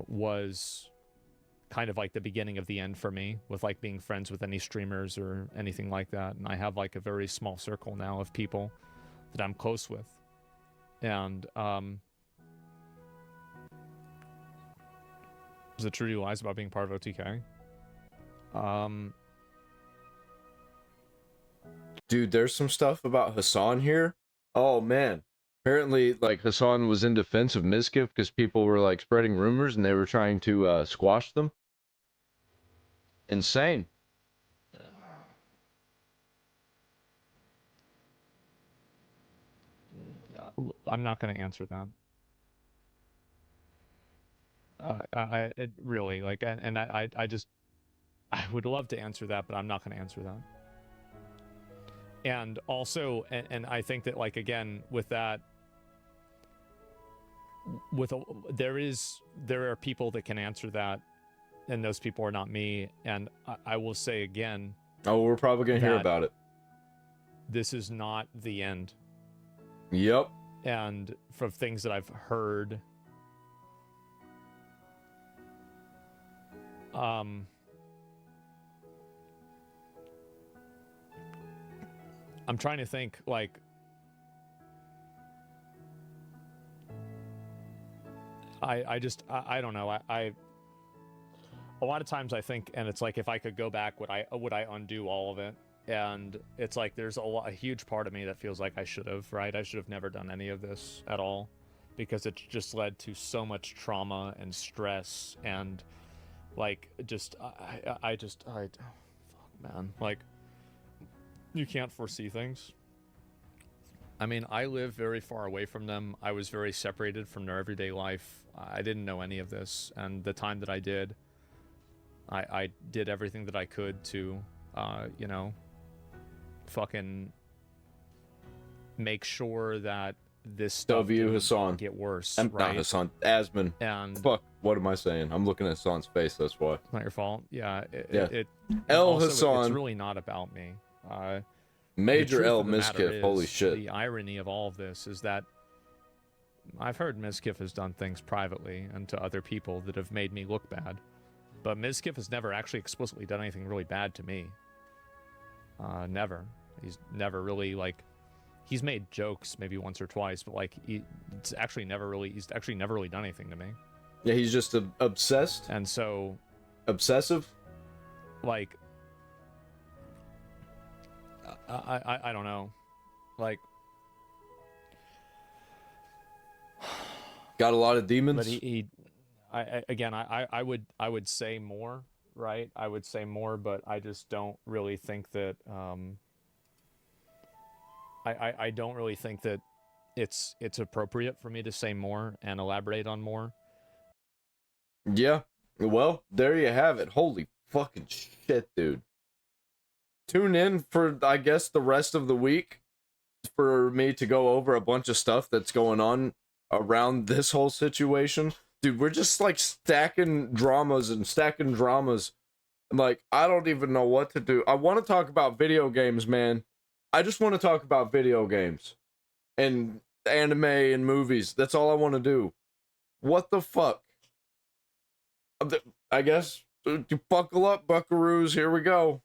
was kind of like the beginning of the end for me, with like being friends with any streamers or anything like that. And I have like a very small circle now of people that I'm close with, and is it true he lies about being part of OTK? Dude, there's some stuff about Hassan here. Oh man. Apparently, like, Hassan was in defense of Mizkif because people were like spreading rumors and they were trying to squash them. Insane. I'm not going to answer that. It really, like, and I just, I would love to answer that, but I'm not going to answer that. And also, and I think that, like, again, with that, there are people that can answer that, and those people are not me. And I will say again, oh, we're probably gonna hear about it. This is not the end. Yep. And from things that I've heard, I'm trying to think, like, I don't know. I a lot of times I think, and it's like, if I could go back, would I undo all of it? And it's like, there's a huge part of me that feels like I should have, right? I should have never done any of this at all, because it's just led to so much trauma and stress, and like, just fuck, man, like, you can't foresee things. I mean, I live very far away from them. I was very separated from their everyday life. I didn't know any of this, and the time that I did, I did everything that I could to, fucking make sure that this stuff W Hassan get worse, I'm right? not Hassan, Asman. And Fuck, what am I saying? I'm looking at Hassan's face, that's why. not your fault. Yeah. El It's Hassan. really not about me. Major The truth L of the matter Mizkif, holy is, shit. The irony of all of this is that I've heard Mizkif has done things privately and to other people that have made me look bad. But Mizkif has never actually explicitly done anything really bad to me. Never. He's never really, like... He's made jokes maybe once or twice, but, like, he's actually never really done anything to me. Yeah, he's just obsessed? And so... Obsessive? Like... I don't know. Like... Got a lot of demons? But I would say more, right? I would say more, but I just don't really think that, I don't really think that it's appropriate for me to say more and elaborate on more. Yeah. Well, there you have it. Holy fucking shit, dude. Tune in for, I guess, the rest of the week for me to go over a bunch of stuff that's going on around this whole situation. Dude, we're just like stacking dramas. Like, I don't even know what to do. I want to talk about video games, man. I just want to talk about video games and anime and movies. That's all I want to do. What the fuck? I guess, buckle up, buckaroos. Here we go.